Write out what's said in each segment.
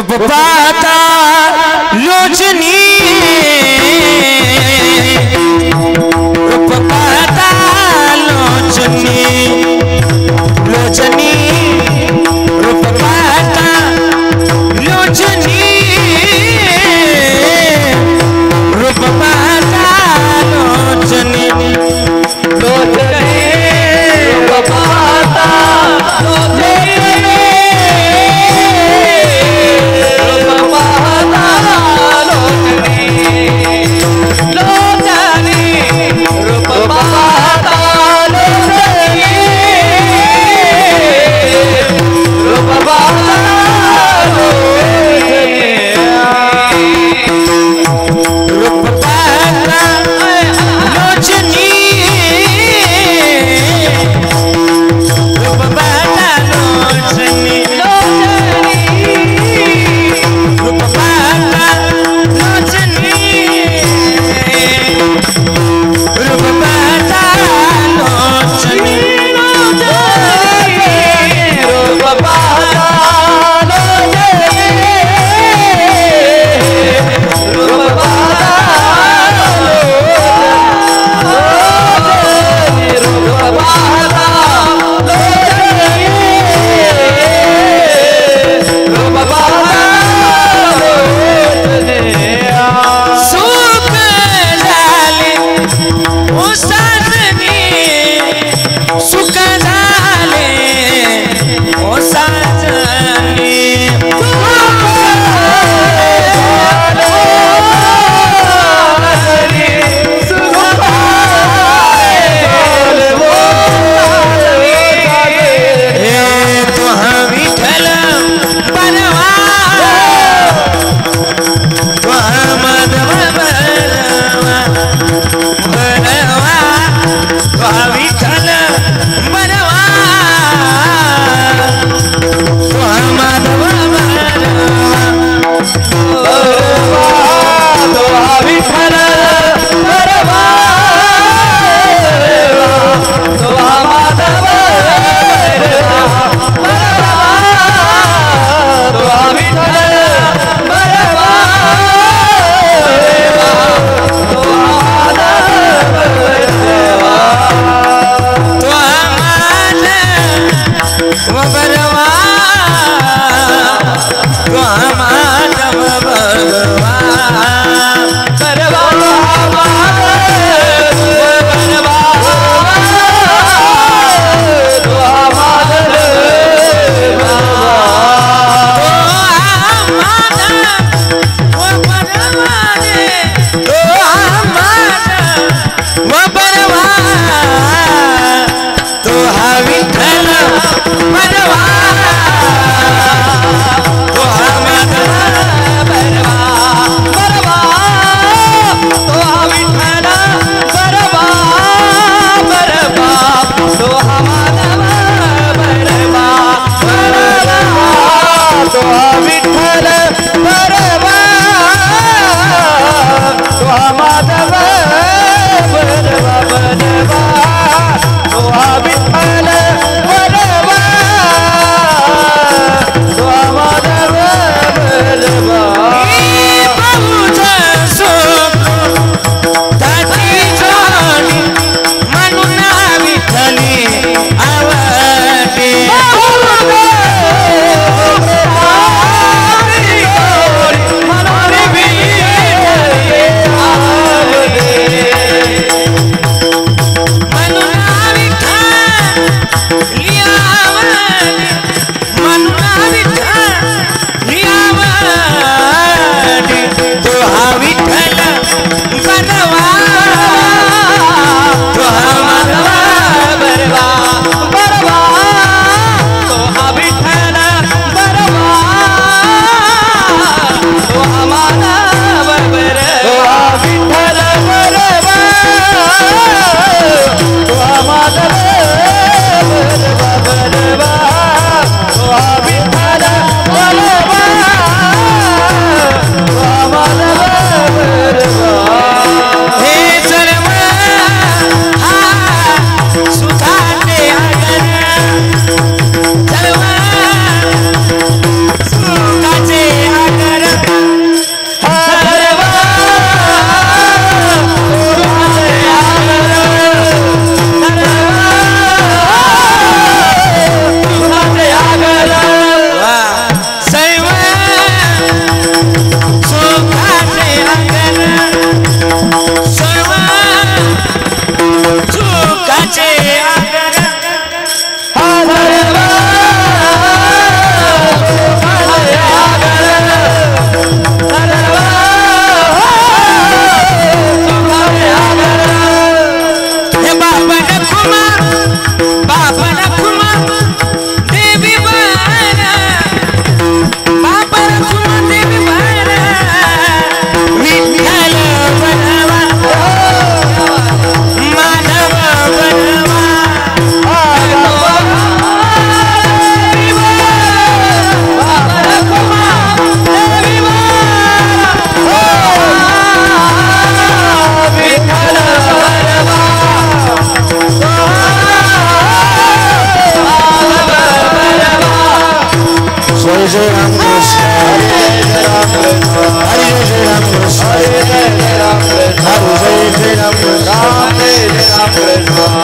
रूप पाता लोचनी रूप पाता लोचनी लोचनी रूप पाता लोचनी रूप पाता लोचनी लोचनी रूप पाता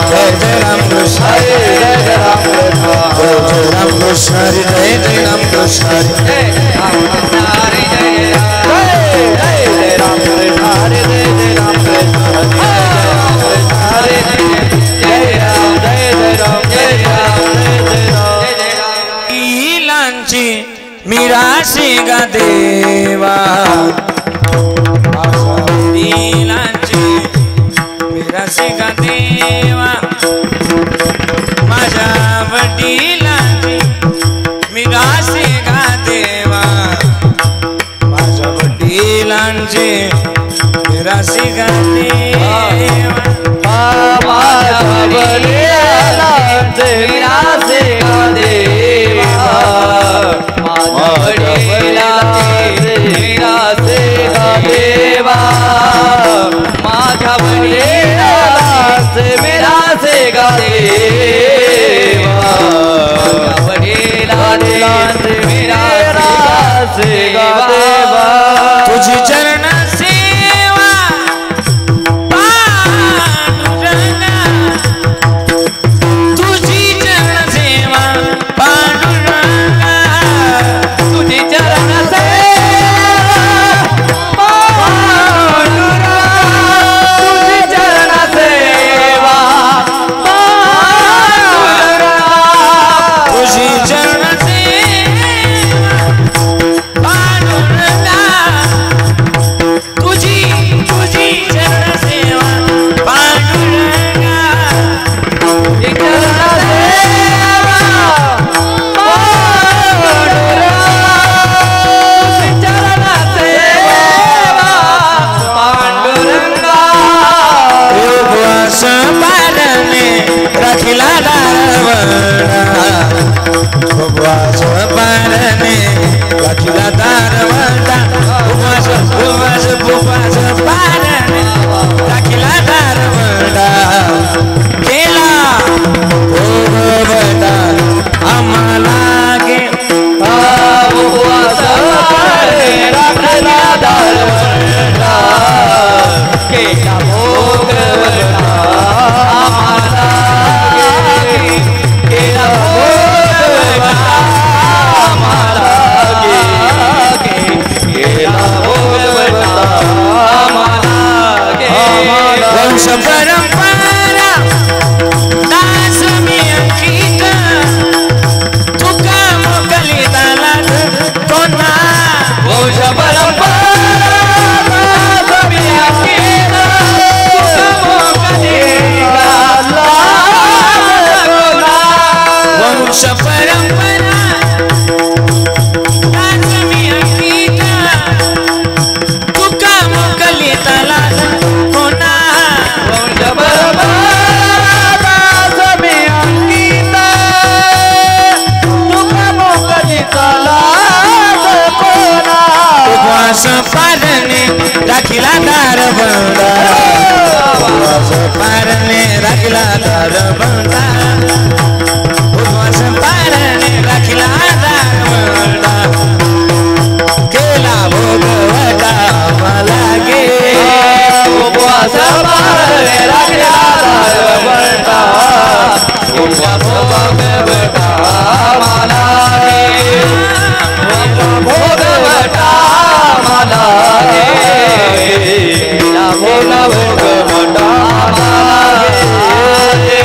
जय जय राम कृष्ण हरे जय जय राम कृष्ण जय राम कृष्ण हरे जय जय राम कृष्ण हरे जय राम कृष्ण हरे जय जय राम कृष्ण हरे जय जय राम कृष्ण हरे जय राम जय जय राम जय राम जय राम इलांची मीराशी गा देवा इलांची मीराशी गा देवा माझ्या वडिलांची मीराशी गा देवा माझ्या वडिलांची मीराशी गा देवा माझ्या वडिलांची मीराशी गा देवा माझ्या वडिलांची मीराशी गा देवा माझ्या वडिलांची मीराशी गा देवा माझ्या वडिलांची मीराशी गा देवा तुझी चरण सेवा पांडुरंगा तुझी चरण सेवा पांडुरंगा तुझी चरण सेवा पांडुरंगा तुझी चरण सेवा पांडुरंगा तुझी चरण सेवा पांडुरंगा तुझी तुझी चरण सेवा पांडुरंगा तुझी चरण सेवा पांडुरंगा उपवास पारणे राखिला दारवडा उपवास पारणे राखिला दारवडा उपवास उपवास उपवास पारणे राखिला दारवडा केला भोगवटा आम्हाला गे उपवास पारणे राखिला दारवडा केला भोगवटा आम्हाला गे केला भोगवटा आम्हाला गे केला भोगवटा आम्हाला गे वंश परंपरा दास मी अंकित तुका मोकली दाला कोणा वंश परंपरा दास मी अंकित तुका मोकली दाला कोणा वंश परंपरा दास मी अंकित तुका मोकली दाला कोणा वंश परंपरा दास मी अंकित तुका मोकली दाला कोणा उपवास पारणे राखिला दारवडा उपवास पारणे राखिला दारवडा उपवास पारणे राखिला दारवडा केला भोगवटा मला गे उपवास पारणे राखिला दारवडा उपवास भोगवटा मला गे भोगवटा मला गे भोगवटा मला गे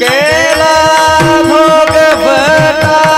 केला भोग बता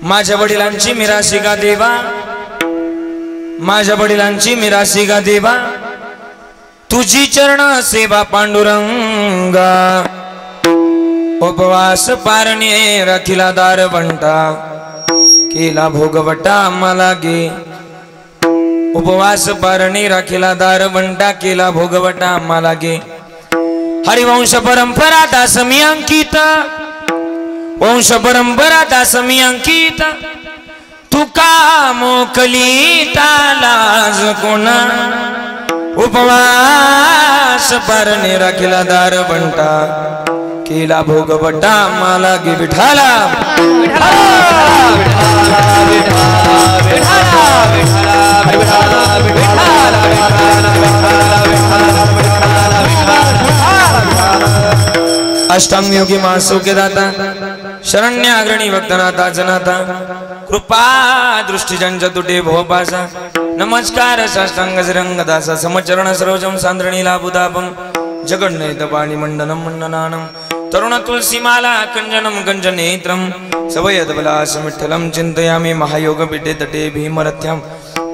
माझ्या वडिलांची मिरासी गा देवा, माझ्या वडिलांची मिरासी गा देवा, तुझी चरण सेवा पांडुरंगा। उपवास पारणे राखिला दार बंटा, केला भोगवटा मला गे। उपवास पारणे राखिला दार बंटा, केला भोगवटा मला गे। हरिवंश परंपरा दास मी अंकित, वंश परंपरा दास मी अंकित। तुका मोकलीता लाज कोणा, उपवास पारणे राखिला दार बंटा, केला भोगवटा मला गे। विठाला अष्टांग योगी मासो के दाता, शरण्य अग्रणी भक्तनाथा जनाता, कृपा दृष्टि जंजतुटे भोपासा। नमस्कार साष्टांग श्रीरंग दासा, समचरण सरोजम सांद्रणी लाभुदापम, जगन्नेत पाणी मंडनम मंडनानम, तरुण तुलसी माला कंजनम कंजनेत्रम, सवयद बलास विठ्ठलम चिंतयामि। महायोग पीठे तटे भीमरथ्याम,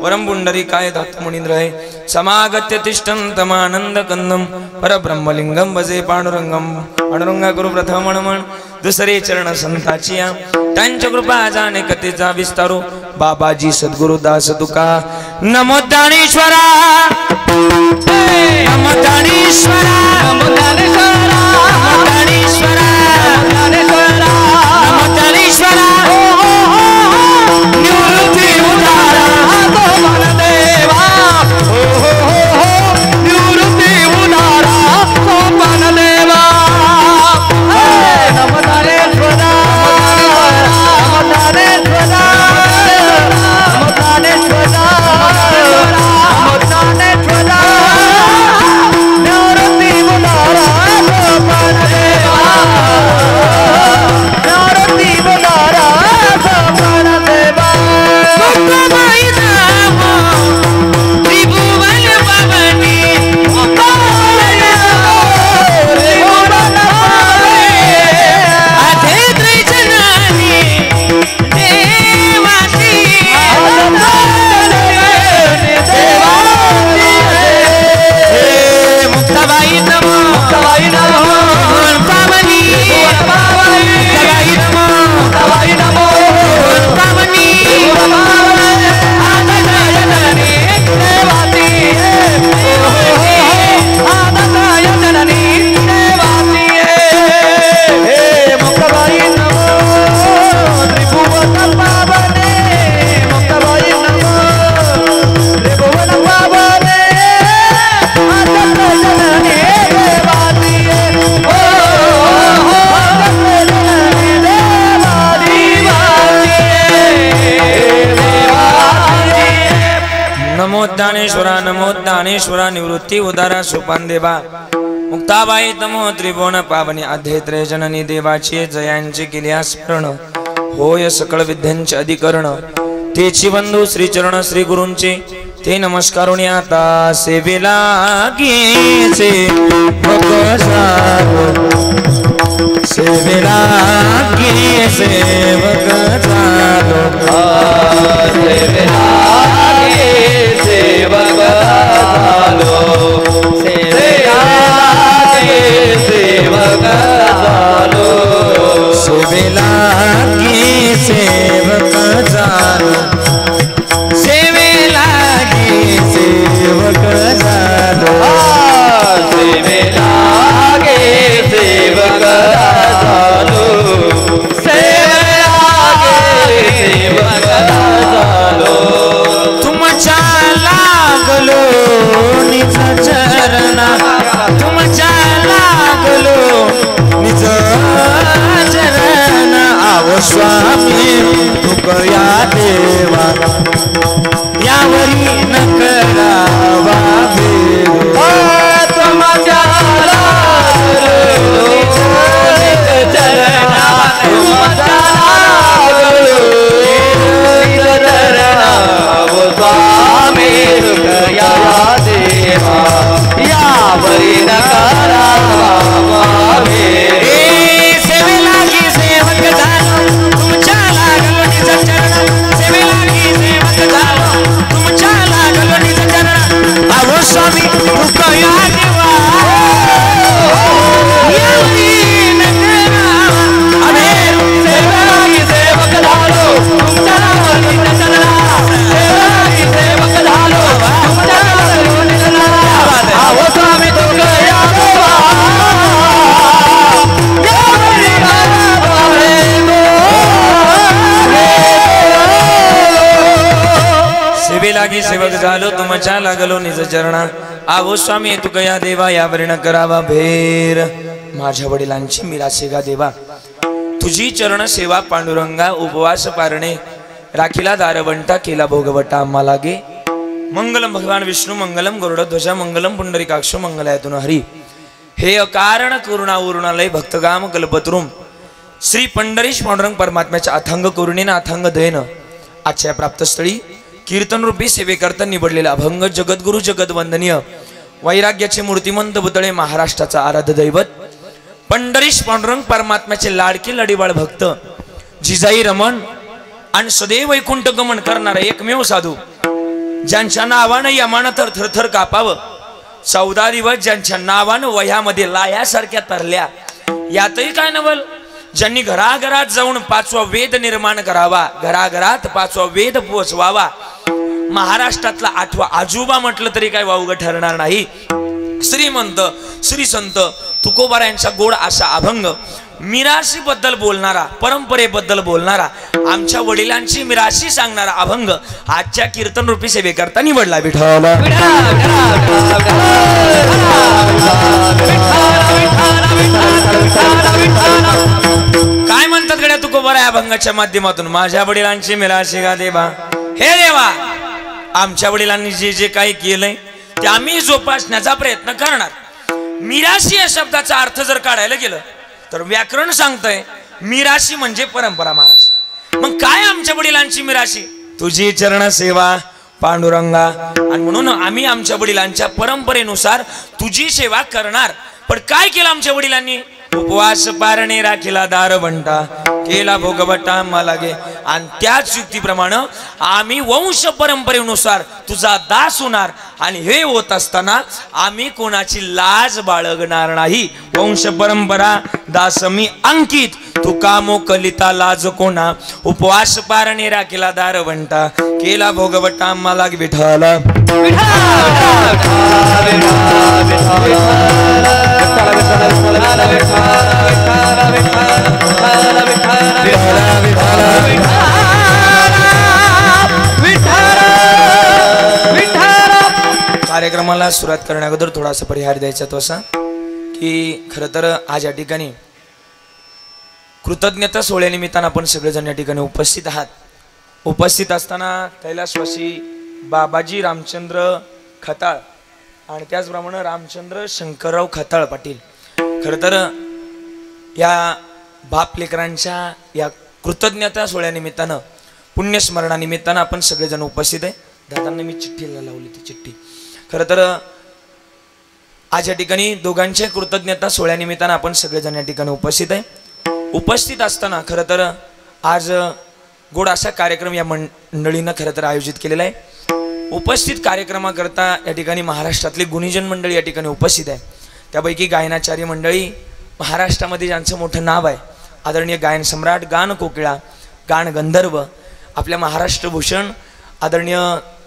वरम पुंडरीकाय धातुमुनीन्द्रहे, समागत्य तिष्ठन्तमानंद कंदम, परब्रह्मलिंगम भजे पांडुरंगम। पांडुरंगा गुरु प्रथमणमण, दुसरे चरण संताचिया, त्यांच्या कृपा जाणे कथेचा विस्तारो। बाबाजी सद्गुरु दास तुका, नमो दानेश्वरा, नमो दानेश्वरा, नमो दानेश्वरा, नमो दानेश्वरा, नमो दानेश्वरा। निवृत्ती उदारा तो मनदेवा, निवृत्ती उदारा तो मनदेवा। नमो दानेश्वरा, नमो दानेश्वरा, नमो दानेश्वरा, नमो दानेश्वरा। निवृत्ती प्राणेश्वरा निवृत्ती उदारा सोपान देवा मुक्ताबाई तमो त्रिभुवन पावनी आध्येत्रे जननी देवाची जयांची केल्या स्मरण होय सकळ विद्यांचे अधिकरण तेची बंधू श्री चरण श्री गुरूंचे ते नमस्कारुणी आता सेवेला गेचे सेवेला गे सेवक झालो सेवेला गे सेवक झालो सेवेला गे सेवक झालो सेवेला गे सेवक झालो सेवेला गे सेवक झालो सेवेला गे सेवक झालो सेवेला गे सेवक झालो तुमच्या लागलो निज चरणा तुमच्या लागलो निज चरण आव स्वामी तुकया देवा यावरी न करावा तुमच्या लागलो निज चरणा तुमच्या लागलो निज चरणा वो स्वामी तुकया देवा यावरी न करावा सेवेला गे सेवक झालो तुमच्या लागलो निज चरण सेवेला गे सेवक झालो तुमच्या लागलो निज चरण आहो स्वामी तुकया देवा यावरी न करावा आम्ही सेवेला गे सेवक झालो तुमच्या लागलो निज चरणा सेवेला गे सेवक झालो तुमच्या लागलो निज चरणा आहो स्वामी तुकया देवा सेवेला गे सेवक झालो तुमच्या लागलो निज चरणा आहो स्वामी तुकया देवा यावरी न करावा भेर माझ्या वडिलांची मिरासे गा देवा तुझी चरण सेवा पांडुरंगा उपवास पारणे राखीला दारवंटा केला भोगवटा आम्हाला गे मंगलम भगवान विष्णू मंगलम गरुडध्वज मंगलम पुंडरीकाक्ष मंगलायतुन हरी हे अकारण करुणा उरुणालय भक्तगाम कल्पतरुम श्री पंढरीश पांडुरंग परमात्म्याच्या अथंग करुणेनं अथंग दयेनं आजच्या प्राप्तस्थळी कीर्तन रूपी सेवेकरता निवडलेला अभंग जगद्गुरु जगदवंदनीय वैराग्याचे मूर्तिमंत पुतळे महाराष्ट्राचा आराध्य दैवत पंढरीश पांडुरंग परमात्म्याचे लाडके लढीवाळ भक्त जिजाई रमण आणि सदैव वैकुंठ गमन करणारा एकमेव साधू ज्यांच्या नावानं यमानं तर थरथर कापावं 14 दिवस ज्यांच्या नावानं वह्यामध्ये लायासारख्या तरल्या यातही काय नवल ज्यांनी घराघरात जाऊन 5वा वेद निर्माण करावा घराघरात 5वा वेद पोचवावा महाराष्ट्रातला 8वा आजोबा म्हटलं तरी काय वावगं ठरणार नाही श्रीमंत श्री संत तुकोबारा यांचा गोड असा अभंग मिराशी बद्दल बोलणारा परंपरेबद्दल बोलणारा आमच्या वडिलांची मिराशी सांगणारा अभंग आजच्या कीर्तन रूपी सेवेकरता निवडला विठ्ठल काय म्हणतात गड्या तुकोबारा या अभंगाच्या माध्यमातून माझ्या वडिलांची मिराशी गा देवा हे देवा आमच्या वडिलांनी जे जे काही केलंय ते आम्ही जोपासण्याचा प्रयत्न करणार मिराशी या शब्दाचा अर्थ जर काढायला गेलं तर व्याकरण सांगतंय मिराशी म्हणजे परंपरा महाराज मग काय आमच्या वडिलांची मिराशी तुझी चरण सेवा पांडुरंगा आणि म्हणून आम्ही आमच्या वडिलांच्या परंपरेनुसार तुझी सेवा करणार पण काय केलं आमच्या वडिलांनी उपवास पारणे राखीला दारवंटा केला भोगवटा मला गे आणि त्याच युक्तीप्रमाणे आम्ही वंश परंपरेनुसार तुझा दास होणार आणि हे होत असताना आम्ही कोणाची लाज बाळगणार नाही वंश परंपरा दास मी अंकित तू कामो कलिता लाज कोणा उपवास पारणे राखीला दारवंटा केला भोगवटा मला विठ्ठल कार्यक्रमाला सुरुवात करण्याअगोदर थोडासा परिहार द्यायचा तो असा की खरं तर आज या ठिकाणी कृतज्ञता सोहळ्यानिमित्तानं आपण सगळेजण या ठिकाणी उपस्थित आहात उपस्थित असताना कैलासवासी बाबाजी रामचंद्र खताळ आणि त्याचप्रमाणे रामचंद्र शंकरराव खताळ पाटील. खरं तर या बाप लेकरांच्या या कृतज्ञता सोहळ्यानिमित्तानं पुण्यस्मरणानिमित्तानं आपण सगळेजण उपस्थित आहे. दादांना मी चिठ्ठीला लावली ती चिठ्ठी. खरं तर आज या ठिकाणी दोघांच्या कृतज्ञता सोहळ्यानिमित्तानं आपण सगळेजण या ठिकाणी उपस्थित आहे. उपस्थित असताना खरं तर आज गोड असा कार्यक्रम या मंडळीनं खरं तर आयोजित केलेला आहे. उपस्थित कार्यक्रमाकरता या ठिकाणी महाराष्ट्रातली गुणीजन मंडळी या ठिकाणी उपस्थित आहे. त्यापैकी गायनाचार्य मंडळी महाराष्ट्रामध्ये ज्यांचं मोठं नाव आहे, आदरणीय गायन सम्राट, गान कोकिळा, गान गंधर्व, आपल्या महाराष्ट्र भूषण आदरणीय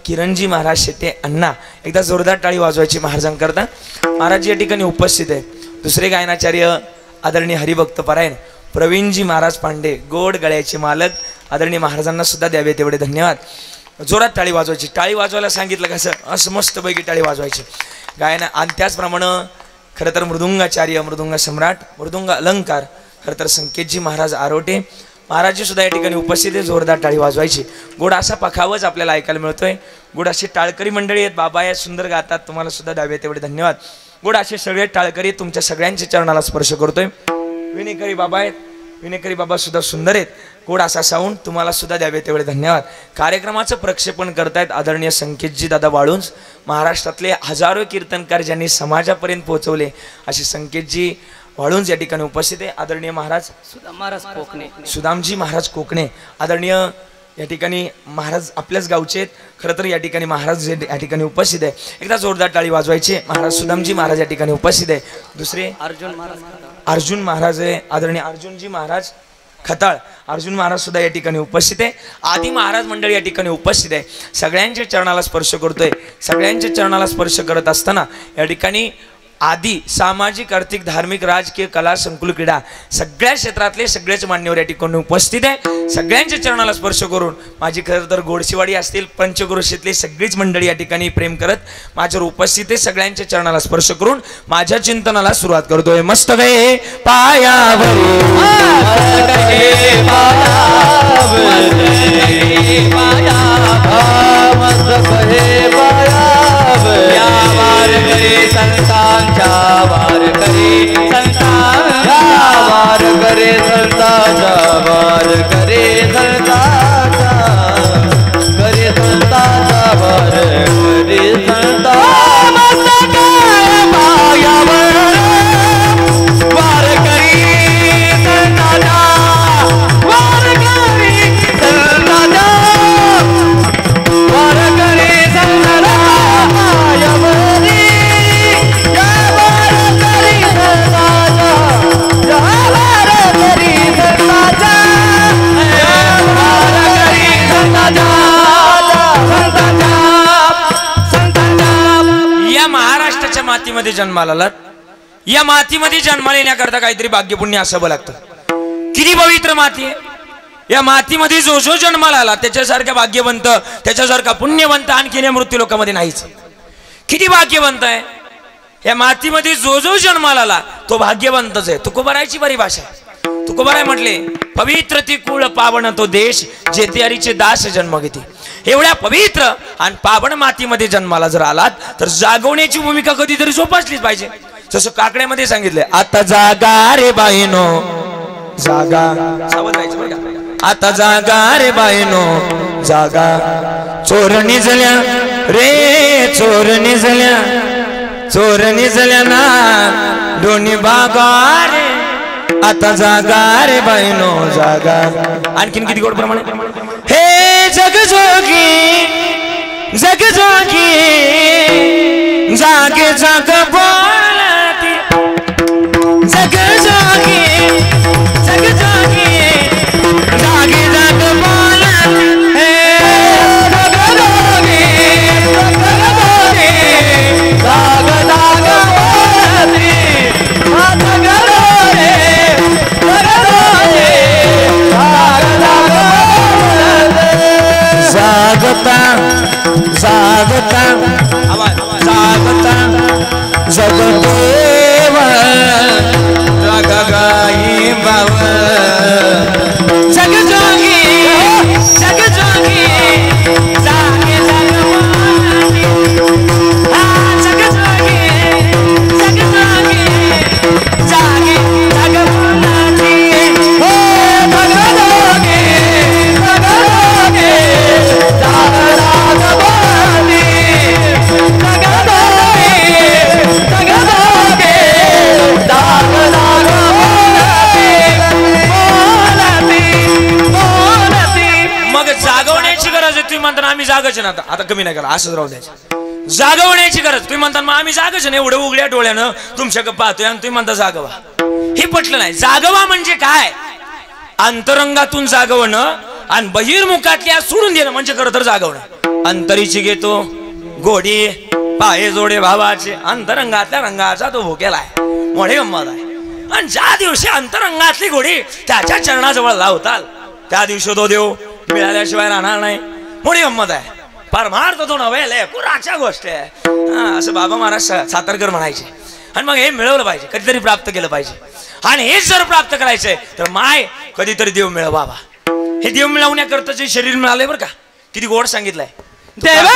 किरणजी महाराज शेटे अण्णा. एकदा जोरदार टाळी वाजवायची महाराजांकरता. महाराज या ठिकाणी उपस्थित आहे. दुसरे गायनाचार्य आदरणीय हरिभक्त परायण प्रवीणजी महाराज पांडे, गोड गळ्याचे मालक, आदरणीय महाराजांना सुद्धा द्यावे तेवढे धन्यवाद. जोरात टाळी वाजवायची. टाळी वाजवायला सांगितलं कसं असं मस्तपैकी टाळी वाजवायची गायना. आणि त्याचप्रमाणे खरं तर मृदुंगाचार्य, मृदुंग सम्राट, मृदुंग अलंकार खरं तर संकेतजी महाराज आरोटे महाराजजी सुद्धा या ठिकाणी उपस्थित आहे. जोरदार टाळी वाजवायची. गोड असा पखावच आपल्याला ऐकायला मिळतोय. गोड अशी टाळकरी मंडळी आहेत. बाबा या सुंदर गातात, तुम्हाला सुद्धा द्यावे तेवढे धन्यवाद. गोड असे सगळे टाळकरी तुमच्या सगळ्यांच्या चरणाला स्पर्श करतोय. विनेकरी बाबा आहेत, विनेकरी बाबा सुद्धा सुंदर आहेत. गोड असा साऊंड तुम्हाला सुद्धा द्यावे तेवढे धन्यवाद. कार्यक्रमाचं प्रक्षेपण करतायत आदरणीय संकेतजी दादा वाळुंज. महाराष्ट्रातले हजारो कीर्तनकार ज्यांनी समाजापर्यंत पोहोचवले असे संकेतजी वाळुंज या ठिकाणी उपस्थित आहे. आदरणीय महाराज सुदामजी महाराज कोकणे आदरणीय या ठिकाणी महाराज आपल्याच गावचे आहेत. खरं तर या ठिकाणी महाराज या ठिकाणी उपस्थित आहे. एकदा जोरदार टाळी वाजवायची. महाराज सुदामजी महाराज या ठिकाणी उपस्थित आहे. दुसरे अर्जुन महाराज आहे, आदरणीय अर्जुनजी महाराज खताळ, अर्जुन महाराज सुद्धा या ठिकाणी उपस्थित आहे. आदी महाराज मंडळी या ठिकाणी उपस्थित आहे. सगळ्यांच्या चरणाला स्पर्श करतोय. सगळ्यांच्या चरणाला स्पर्श करत असताना या ठिकाणी आदी सामाजिक, आर्थिक, धार्मिक, राजकीय, कला, संकुल, क्रीडा सगळ्या क्षेत्रातले सगळेच मान्यवर या ठिकाणी उपस्थित आहे. सगळ्यांच्या चरणाला स्पर्श करून माझी खरं तर गोडशिवाडी असतील, पंचक्रोशीतली सगळीच मंडळी या ठिकाणी प्रेम करत माझ्यावर उपस्थित आहे. सगळ्यांच्या चरणाला स्पर्श करून माझ्या चिंतनाला सुरुवात करतोय. मस्त गे पायावर संतांच्या वार करे, संतांच्या वार करे, संतांच्या वार करे, संतांच्या करे, संतांच्या वार करे, संतांच्या पायावर वार करी, संतांच्या वार करी, संतांच्या वार करे, संतांच्या पायावरी या महाराष्ट्राच्या मातीमध्ये जन्माला आलात. या मातीमध्ये जन्माला येण्याकरता काहीतरी भाग्यपुण्य असावं लागतं. किती पवित्र माती आहे. या मातीमध्ये जो जो जन्माला आला त्याच्यासारखा भाग्यवंत, त्याच्यासारखा पुण्यवंत आणखीन या मृत्यू लोकांमध्ये नाहीच. किती भाग्यवंत आहे. या मातीमध्ये जो जो जन्माला आला तो भाग्यवंतच आहे. तुकोबारायची बरी भाषा आहे. तुकोबाराय म्हटले, पवित्र ती कुळ पावन तो देश, जेथे हरीचे दास जन्म घेते. एवढ्या पवित्र आणि पावन मातीमध्ये जन्माला जर आलात तर जागवण्याची भूमिका कधीतरी जोपासलीच पाहिजे. जसं काकड्यामध्ये सांगितलंय, आता जागा रे बाईनो, जागा सावध राहायचं बरं का. आता जागा रे बाईनो जागा, चोर निजल्या रे चोर निजल्या, चोर निजल्या ना दोन्ही बागा रे. आता जागा रे बाईनो जागा. आणखीन किती गोड प्रमाणे, हे जग जोगी जग जोगी जागे जग बोलती, जग जोगी जग जोगी जागे जग बोलती, जग जोगी जग जोगी जाग जाग बोलती, जग रे जग जोगी जाग जाग जागता जागता जागता जगदेव जाग आम्ही जागच ना आता कमी नाही करा असंच राहू द्यायचं जागवण्याची गरज तुम्ही म्हणता मग आम्ही जागच ना एवढं उघड्या डोळ्यानं तुमच्याकडे पाहतोय आणि तुम्ही म्हणता जागवा हे पटलं नाही जागवा म्हणजे काय अंतरंगातून जागवणं आणि बहिर्मुखातल्या सोडून देणं म्हणजे खरं तर जागवणं अंतरीची घेतो गोडी पाये जोडे भावाचे अंतरंगातल्या रंगाचा तो भोकेलाय मोठे गंमत आहे आणि ज्या दिवशी अंतरंगातली गोडी त्याच्या चरणाजवळ लावताल त्या दिवशी तो देव मिळाल्याशिवाय राहणार नाही मोठी गंमत आहे परमार्थ तो नव्हे पुराच्या गोष्ट आहे असं बाबा महाराज सातारकर म्हणायचे आणि मग हे मिळवलं पाहिजे कधीतरी प्राप्त केलं पाहिजे आणि हेच जर प्राप्त करायचंय तर माय कधीतरी देव मिळव बाबा हे देव मिळवण्याकरता जे शरीर मिळालंय बरं का किती गोड सांगितलंय देव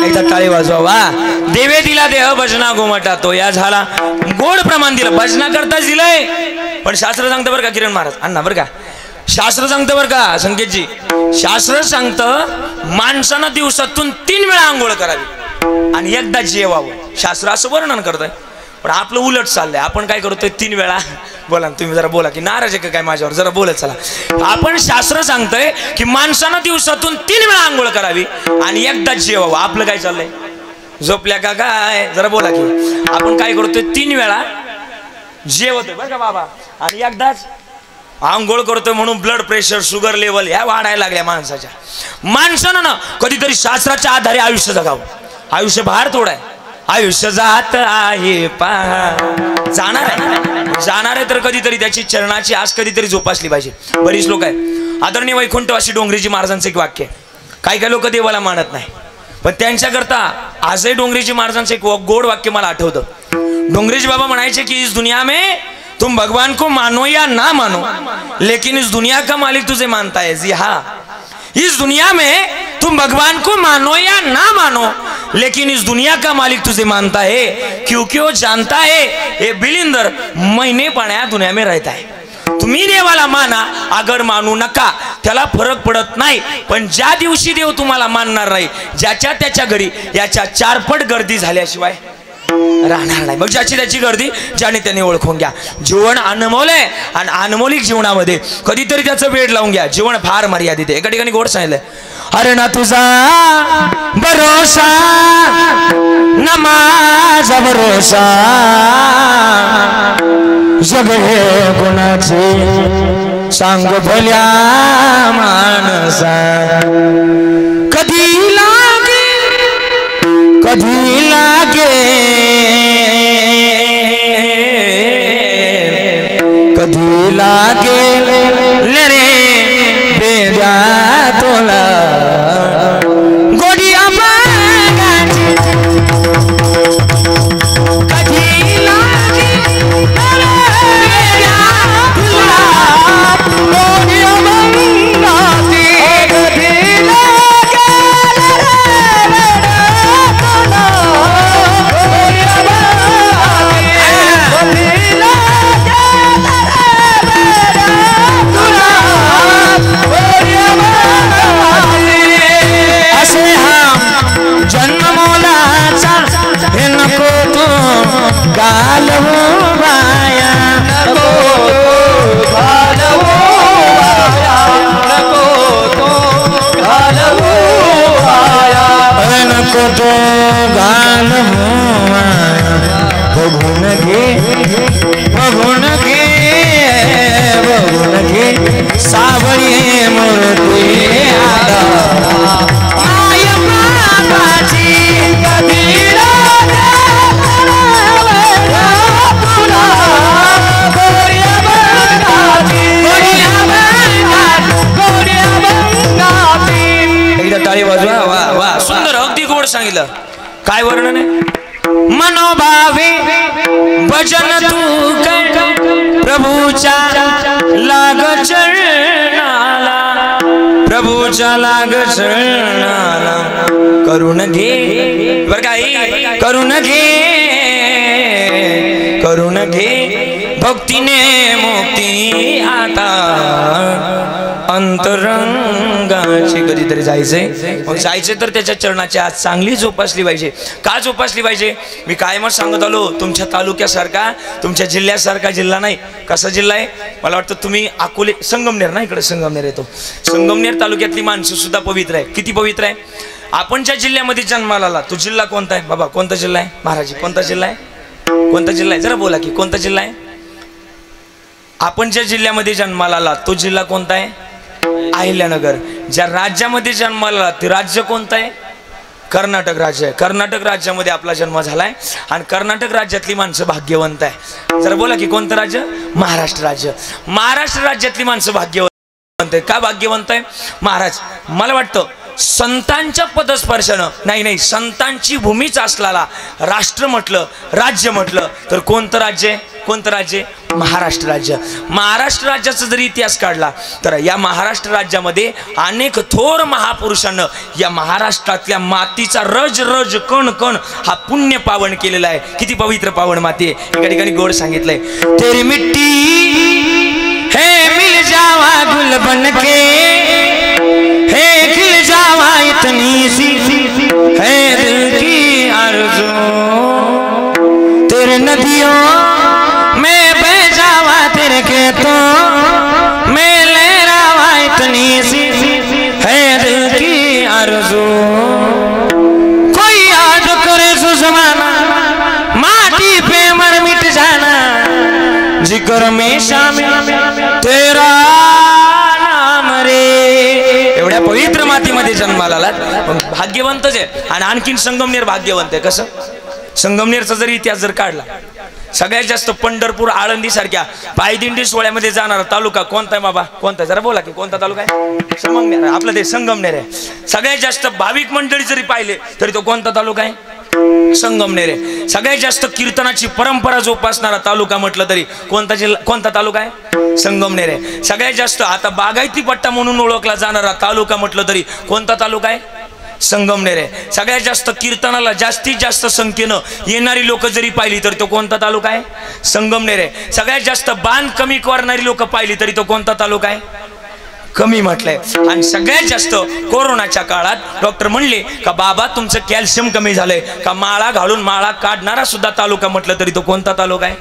एकदा टाळी वाजवा देवे दिला देह भजना गोमटा तो या झाला गोड प्रमाण दिलं भजना करताच दिलंय पण शास्त्र सांगतं बरं का किरण महाराज अण्णा बरं का शास्त्र सांगतं बरं का संकेतजी शास्त्र सांगतं माणसानं दिवसातून 3 वेळा आंघोळ करावी आणि एकदा जेवावं शास्त्र असं वर्णन करतंय पण आपलं उलट चाललंय आपण काय करतोय 3 वेळा बोला तुम्ही जरा बोला की नाराज आहे काय माझ्यावर जरा बोलत चला आपण शास्त्र सांगतंय की माणसानं दिवसातून 3 वेळा आंघोळ करावी आणि एकदा जेवावं आपलं काय चाललंय झोपल्या का काय जरा बोला की आपण काय करतोय 3 वेळा जेवतोय बरं का बाबा आणि एकदाच आंघोळ करतोय म्हणून ब्लड प्रेशर शुगर लेवल ह्या वाढायला लागल्या माणसाच्या माणसानं ना कधीतरी शास्त्राच्या आधारे आयुष्य जगावं आयुष्य बाहेर थोडं आहे आयुष्य जात आहे पहा जाणार आहे तर कधीतरी त्याची चरणाची आस कधीतरी जोपासली पाहिजे बरीच लोक आहे आदरणीय वैकुंठवासी डोंगरीजी महाराजांचं एक वाक्य काही काही लोक देवाला मानत नाही पण त्यांच्याकरता आजही डोंगरीजी महाराजांचं एक गोड वाक्य मला आठवतं डोंगरीजी बाबा म्हणायचे की इस दुनिया में तुम भगवान को मानो या ना मानो लेकिन इस दुनिया का मालिक तुझे मानता है जी हाँ इस दुनिया में तुम भगवान को मानो या ना मानो लेकिन इस दुनिया का मालिक तुझे मानता है क्योंकि वो जानता है ये बिलिंदर महीने पाण्या दुनिया में रहता है तुम्ही देवाला माना अगर मानू नका त्याला फरक पडत नाही पण ज्या दिवशी देव तुम्हाला मानणार नाही ज्याच्या त्याच्या घरी याच्या 4 पट गर्दी झाल्याशिवाय राहणार नाही मग ज्याची त्याची गर्दी ज्याने त्याने ओळखून घ्या जीवन अनमोल आहे आणि अनमोलिक जीवनामध्ये कधीतरी त्याचं वेळ लावून घ्या जीवन फार मर्यादित आहे एका ठिकाणी गोड सांगितलंय अरे ना तुझा भरोसा न माझा भरोसा जग हे गुणाचे सांग भल्या माणसा कधी लागे कधी लागे रे बेजा तोला गोडिया मागाची कधी लागे बेजा तोला गोडिया मागाची कधी लागे सावळी मूर्ती एकदा टाळी वाजवा वा वा सुंदर अगदी गोड सांगितलं काय वर्णन आहे मनोभावे भजन तू कर प्रभूच्या लाग चरणाला प्रभू तुमच्या लाग चरणाला करून घे बर काही करून घे भक्तीने मुक्ती आता अंतरंगाची. कधीतरी जायचंय मग जायचं तर त्याच्या चरणाची आज चांगली जोपासली पाहिजे. का जोपासली पाहिजे? मी कायमच सांगत आलो तुमच्या तालुक्यासारखा तुमच्या जिल्ह्यासारखा जिल्हा नाही. कसा जिल्हा आहे? मला वाटतं तुम्ही अकोले संगमनेर ना इकडे संगमनेर येतो. संगमनेर तालुक्यातली माणसं सुद्धा पवित्र आहे. किती पवित्र आहे? आपण ज्या जिल्ह्यामध्ये जन्माला आला तो जिल्हा कोणता आहे बाबा? कोणता जिल्हा आहे महाराज? कोणता जिल्हा आहे? कोणता जिल्हा आहे? जरा बोला की कोणता जिल्हा आहे? आपण ज्या जिल्ह्यामध्ये जन्माला आला तो जिल्हा कोणता आहे? अहिल्यानगर. ज्या राज्यामध्ये जन्माला आला ते राज्य कोणतं आहे? कर्नाटक राज्य आहे. कर्नाटक राज्यामध्ये आपला जन्म झालाय आणि कर्नाटक राज्यातली माणसं भाग्यवंत आहे. जरा बोला की कोणतं राज्य? महाराष्ट्र राज्य. महाराष्ट्र राज्यातली माणसं भाग्यवंत आहे. का भाग्यवंत आहे महाराज? मला वाटतं संतांच्या पदस्पर्शानं नाही संतांची भूमीच असलेला राष्ट्र म्हटलं राज्य म्हटलं तर कोणतं राज्य आहे? कोणतं राज्य? महाराष्ट्र राज्य. महाराष्ट्र राज्याचा जरी इतिहास काढला तर या महाराष्ट्र राज्यामध्ये अनेक थोर महापुरुषांना या महाराष्ट्रातल्या मातीचा रज रज कण कण हा पुण्य पावन केलेला आहे. किती पवित्र पावन माती आहे. एका ठिकाणी गोड सांगितलंय तेरी मिट्टी हे मिल जावा गुल बनके हे खिल जावा इतनी सी है दिल की आरज़ू तेरे नदियों मैं बह जावा तेरे खेतों मैं लहरावा इतनी सी है दिल की आरज़ू कोई आज करे सुजमाना माटी पे मर मिट जाना जिक्र में शामिल तेरा नाम रे. एवढ्या पवित्र मातीमध्ये जन्माला आलात भाग्यवंतच आहे. आणि आणखीन संगमनेर भाग्यवंत आहे. कसं? संगमनेरचा जरी इतिहास जर काढला सगळ्यात जास्त पंढरपूर आळंदी सारख्या पायदिंडी सोहळ्यामध्ये जाणारा तालुका कोणता आहे बाबा? कोणता? जरा बोला की कोणता तालुका आहे? संगमनेर. आपलं ते संगमनेर आहे. सगळ्यात जास्त भाविक मंडळी जरी पाहिले तरी तो कोणता तालुका आहे? संगमनेर आहे. सगळ्यात जास्त कीर्तनाची परंपरा जोपासणारा तालुका म्हटलं तरी कोणता जिल्हा कोणता तालुका आहे? संगमनेर आहे. सगळ्यात जास्त आता बागायती पट्टा म्हणून ओळखला जाणारा तालुका म्हटलं तरी कोणता तालुका आहे? संगमनेर आहे. सगळ्यात जास्त कीर्तनाला जास्तीत जास्त संख्येनं येणारी लोक जरी पाहिली तर तो कोणता तालुका आहे? संगमनेर आहे. सगळ्यात जास्त बांध कमी करणारी लोक पाहिली तरी तो कोणता तालुका आहे? कमी म्हटलंय. आणि सगळ्यात जास्त कोरोनाच्या काळात डॉक्टर म्हणले का बाबा तुमचं कॅल्शियम कमी झालंय का माळा घालून माळा काढणारा सुद्धा तालुका म्हटलं तरी तो कोणता तालुका आहे?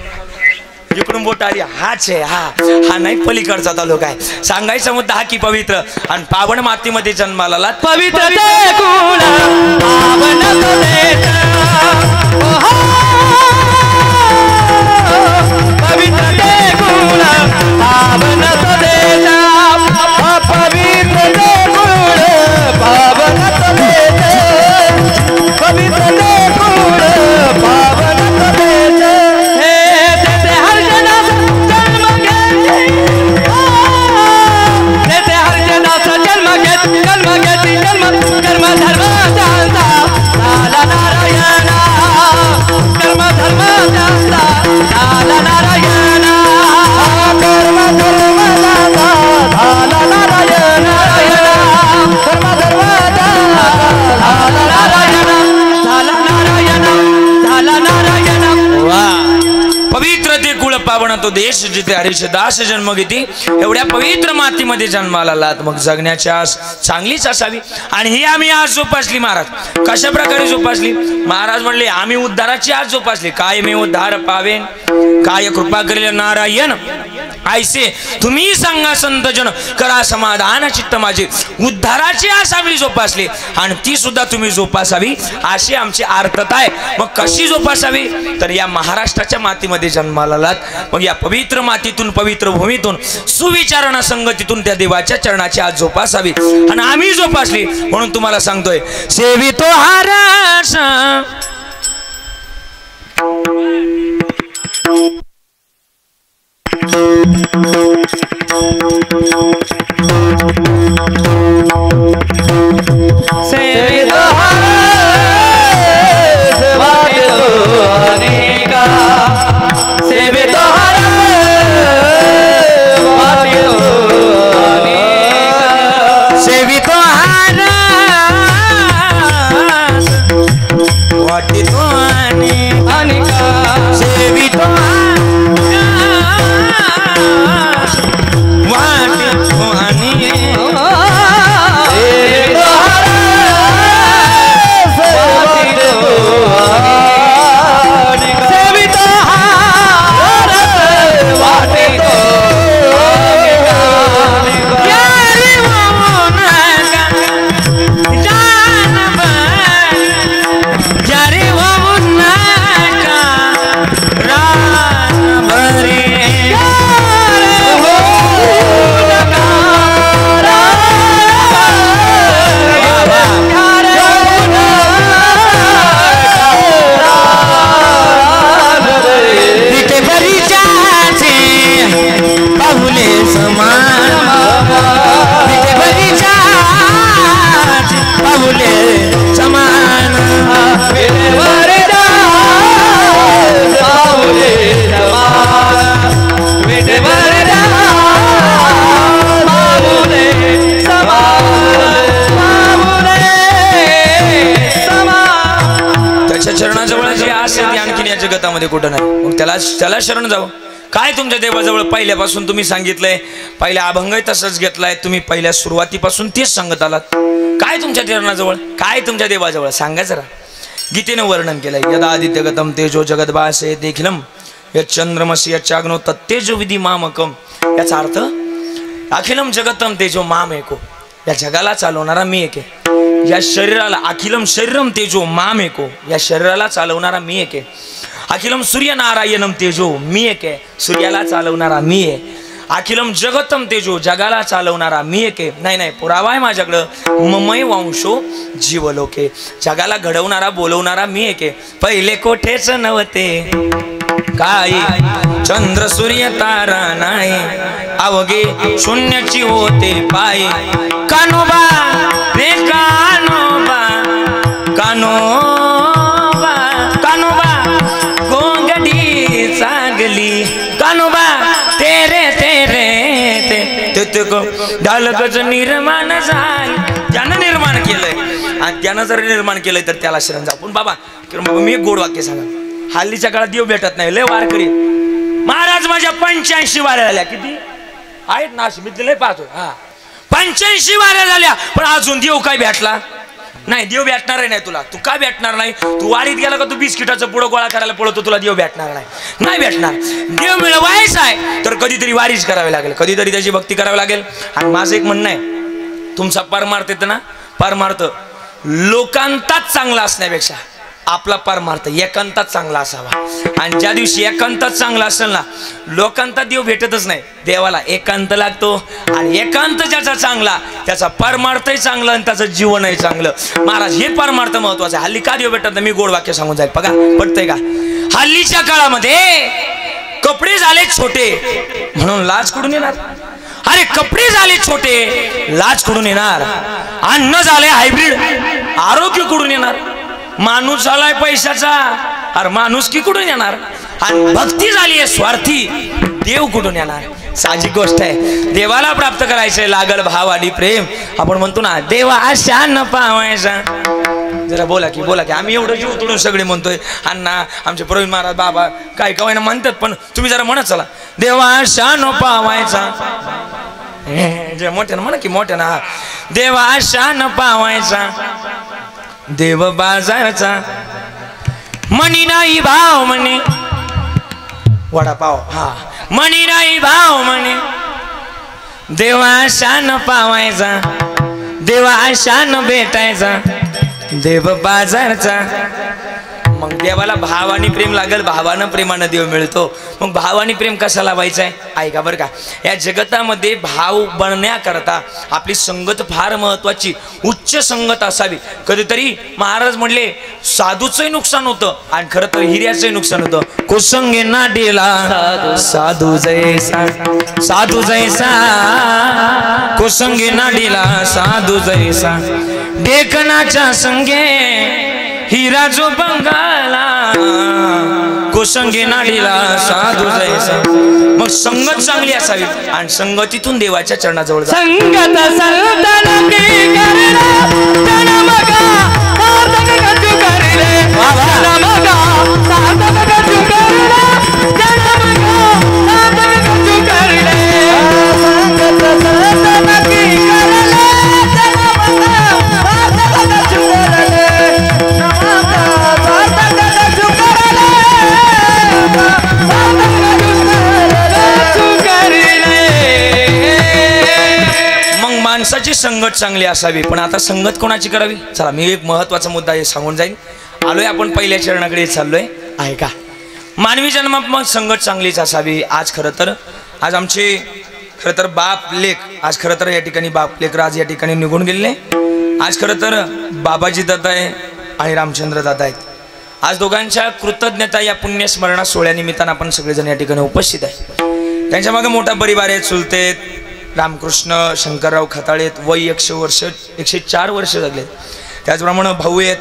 इकडून बोट आली हाच आहे. हा नाही पलीकडचा तालुका आहे. सांगायचा मुद्दा हा की पवित्र आणि पावन मातीमध्ये जन्माला आला पवित्र तो देश जिथे हरीश दास जन्म घेती एवढ्या पवित्र मातीमध्ये जन्माला आलात मग जगण्याची आस चांगलीच असावी. आणि ही आम्ही आज जोपासली महाराज. कशा प्रकारे जोपासली? महाराज म्हणले आम्ही उद्धाराची आज जोपासली. काय मी उद्धार पावेन काय कृपा करेल नारायण ऐसे तुम्ही सांगा संतजन करा समाधान चित्त माझे. उद्धाराची आस आम्ही जोपासली आणि ती सुद्धा तुम्ही जोपासावी अशी आमची आर्तता आहे. मग कशी जोपासावी? तर या महाराष्ट्राच्या मातीमध्ये जन्माला आलात मग या पवित्र मातीतून पवित्र भूमीतून सुविचारणा संगतीतून त्या देवाच्या चरणाची आज जोपासावी. आणि आम्ही जोपासली म्हणून तुम्हाला सांगतोय सेवितो हारास सेवितो सेवितो जगतामध्ये कुठं नाही. मग त्याला शरण जावं. काय तुमच्या देवाजवळ पहिल्यापासून तुम्ही सांगितलंय, पहिल्या अभंगही तसंच घेतलाय तुम्ही, पहिल्या सुरुवातीपासून तेच सांगत आलात. काय तुमच्या चरणाजवळ, काय तुमच्या देवाजवळ सांगा जरा. गीतेनं वर्णन केलंय, यदा आदित्यगतम तेजो जगद्भासे देखिलम यच्चंद्रमसि यच्चाग्नो तत्तेजो विधी मामकम. याचा अर्थ अखिलम जगतम तेजो माम एको, या जगाला चालवणारा मी एक आहे. या शरीराला अखिलम शरीरम तेजो माम एको, या शरीराला चालवणारा मी एक आहे. अखिलम सूर्यनारायणम तेजो, मी एक आहे, सूर्याला चालवणारा मी आहे. अखिलम जगतम तेजो, जगाला चालवणारा मी एक आहे. नाही पुरावा आहे माझ्याकडं. ममय वंशो जीवलोके, जगाला घडवणारा बोलवणारा मी एक आहे. पहिले कोठेच नव्हते काही, चंद्र सूर्य तारा नाही, अवघे शून्याची होते पायी. कानोबा रे कानोबा, कानोबा कानोबा गोंगडी चांगली, कानोबा तेरे तेरे ते डालकच निर्माण झाल. ज्यानं निर्माण केलंय आणि त्यानं जर निर्माण केलंय तर त्याला शरण जा. पण बाबा मी एक गोड वाक्य सांगा, हल्लीच्या काळात देव भेटत नाही, लय वारकरी. महाराज माझ्या 85 वाऱ्या झाल्या. किती आहेत ना, मी लय पाहतो. हा 85 वाऱ्या झाल्या, पण अजून देव काय भेटला नाही. देव भेटणार नाही तुला. तू का भेटणार नाही? तू वारीत गेला का तू बिस्किटाचं पुढं गोळा करायला पळतो, तुला देव भेटणार नाही भेटणार. देव मिळवायचा आहे तर कधीतरी वारीच करावी लागेल, कधीतरी त्याची भक्ती करावी लागेल. आणि माझं एक म्हणणं आहे, तुमचा परमार्थ येतं ना, परमार्थ लोकांताच चांगला असण्यापेक्षा आपला परमार्थ एकांतात चांगला असावा. आणि ज्या दिवशी एकांतात चांगला असेल ना, लोकांतात देव भेटतच नाही, देवाला एकांत लागतो. आणि एकांत ज्याचा चांगला त्याचा परमार्थही चांगला आणि त्याचं जीवनही चांगलं. महाराज हे परमार्थ महत्वाचं आहे. हल्ली का देव भेटत नाही, मी गोड वाक्य सांगून जाईल बघा, पटतंय का? हल्लीच्या काळामध्ये कपडे झाले छोटे म्हणून लाज कुठून येणार? अरे कपडे झाले छोटे, लाज कुठून येणार? अन्न झाले हायब्रिड, आरोग्य कुठून येणार? माणूस झालाय पैशाचा, अरे माणूस की कुठून येणार? आणि भक्ती झाली आहे स्वार्थी, देव कुठून येणार? साहजिक गोष्ट आहे. देवाला प्राप्त करायचंय, लागल भाव आणि प्रेम. आपण म्हणतो ना, देवा आशा न पावायचा. जरा बोला की आम्ही एवढं जीव तोडून सगळे म्हणतोय. अण्णा आमचे प्रवीण महाराज बाबा काय काय ना म्हणतात, पण तुम्ही जरा म्हणत चला, देवा आशा न पावायचा. जे मोठ्यानं म्हणा की मोठ्यानं, देवा आशा न पावायचा, देव बाजारचा मनी नाही भाव म्हणे, वडापाव हा मनी नाही भाव म्हणे, देवा शान पावायचा, देवा शान भेटायचा, देव बाजारचा. मग देवाला भाव आणि प्रेम लागेल, भावानं प्रेमानं देव मिळतो. मग भाव आणि प्रेम कसा लावायचा आहे ऐका बरं का. या जगतामध्ये भाव बनण्याकरता आपली संगत फार महत्वाची, उच्च संगत असावी. कधीतरी महाराज म्हणले साधूचंही नुकसान होतं आणि खरं तर हिऱ्याचंही नुकसान होतं. कुसंगे नाडीला साधू जैसा, साधू जैसा कुसंगे नाडीला साधू जैसा, देखनाच्या संगे हिरा जो बंगाला, कुसंगी नाडीला साधू जैसा. मग संगत चांगली असावी आणि संगतीतून देवाच्या चरणाजवळ जा. संगत संतन की करले जन मगा साधक गजु करले, जन मगा साधक गजु करले, जन मगा साधक गजु करले. संगत संतन की करले जन मगा साधक गजु करले, माणसाची संगत चांगली असावी. पण आता संगत कोणाची करावी? चला मी एक महत्वाचा मुद्दा हे सांगून जाईन. आलोय आपण पहिल्या चरणाकडे चाललोय आहे का. मानवी जन्मात मग संगत चांगलीच असावी. आज आमचे खरं तर बाप लेख, आज खरं तर या ठिकाणी बाप लेख राज या ठिकाणी निघून गेलेले. आज खरं तर बाबाजी दादा आहे आणि रामचंद्र दादा आहेत. आज दोघांच्या कृतज्ञता या पुण्यस्मरणा सोहळ्यानिमित्तानं आपण सगळेजण या ठिकाणी उपस्थित आहे. त्यांच्या मागे मोठा परिवार आहे. चुलते रामकृष्ण शंकरराव खताळेत, वय 104 वर्ष झालेत. त्याचप्रमाणे भाऊ आहेत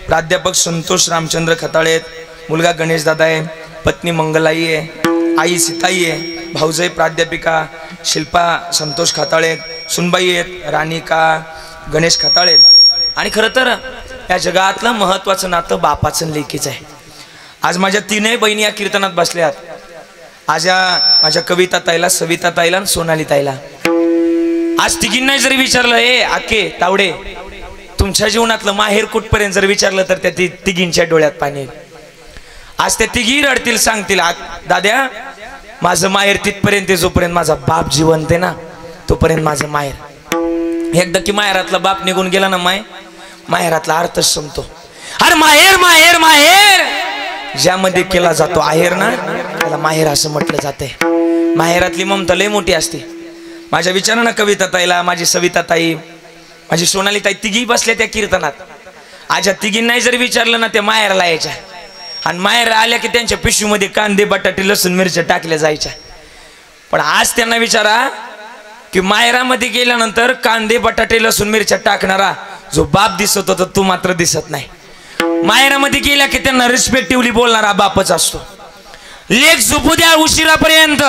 प्राध्यापक संतोष रामचंद्र खताळेत, मुलगा गणेश दादा आहे, पत्नी मंगलाई आहे, आई सीताई आहे, भाऊजाई प्राध्यापिका शिल्पा संतोष खताळेत, सुनबाई आहेत रानिका गणेश खताळेत. आणि खरं तर या जगातलं महत्वाचं नातं बापाचं लेकीच आहे. आज माझ्या तीनही बहिणी या कीर्तनात बसल्यात. आज माझ्या कविता ताईला, सविता ताईला आणि सोनाली ताईला. आज तिघींना जरी विचारलं, ए आके तावडे, तुमच्या जीवनातलं माहेर कुठपर्यंत जर विचारलं तर त्या तिघींच्या डोळ्यात पाणी येईल. आज त्या तिघी रडतील, सांगतील, दाद्या माझं माहेर तिथपर्यंत, जोपर्यंत माझा बाप जिवंत आहे ना तोपर्यंत माझं माहेर. एकदा की माहेरातला बाप निघून गेला ना, माहेरातला अर्थच संपतो. अरे माहेर माहेर माहेर ज्यामध्ये केला जातो आहेर ना, त्याला माहेर असं म्हटलं जाते. माहेरातली ममता लय मोठी असते. माझ्या विचारानं कविता ताईला, माझी सविता ताई, माझी सोनाली ताई, तिघी बसल्या त्या कीर्तनात. आज तिघींनाही जर विचारलं ना, त्या माहेरला यायच्या. आणि माहेर आल्या की त्यांच्या पिशवीमध्ये कांदे, बटाटे, लसूण, मिरच्या टाकल्या जायच्या. पण आज त्यांना विचारा की माहेरामध्ये गेल्यानंतर कांदे, बटाटे, लसूण, मिरच्या टाकणारा जो बाप दिसत होता तो मात्र दिसत नाही. माहेरामध्ये गेल्या की त्यांना रिस्पेक्टिव्हली बोलणारा बापच असतो. लेक झोपू द्या उशिरापर्यंत,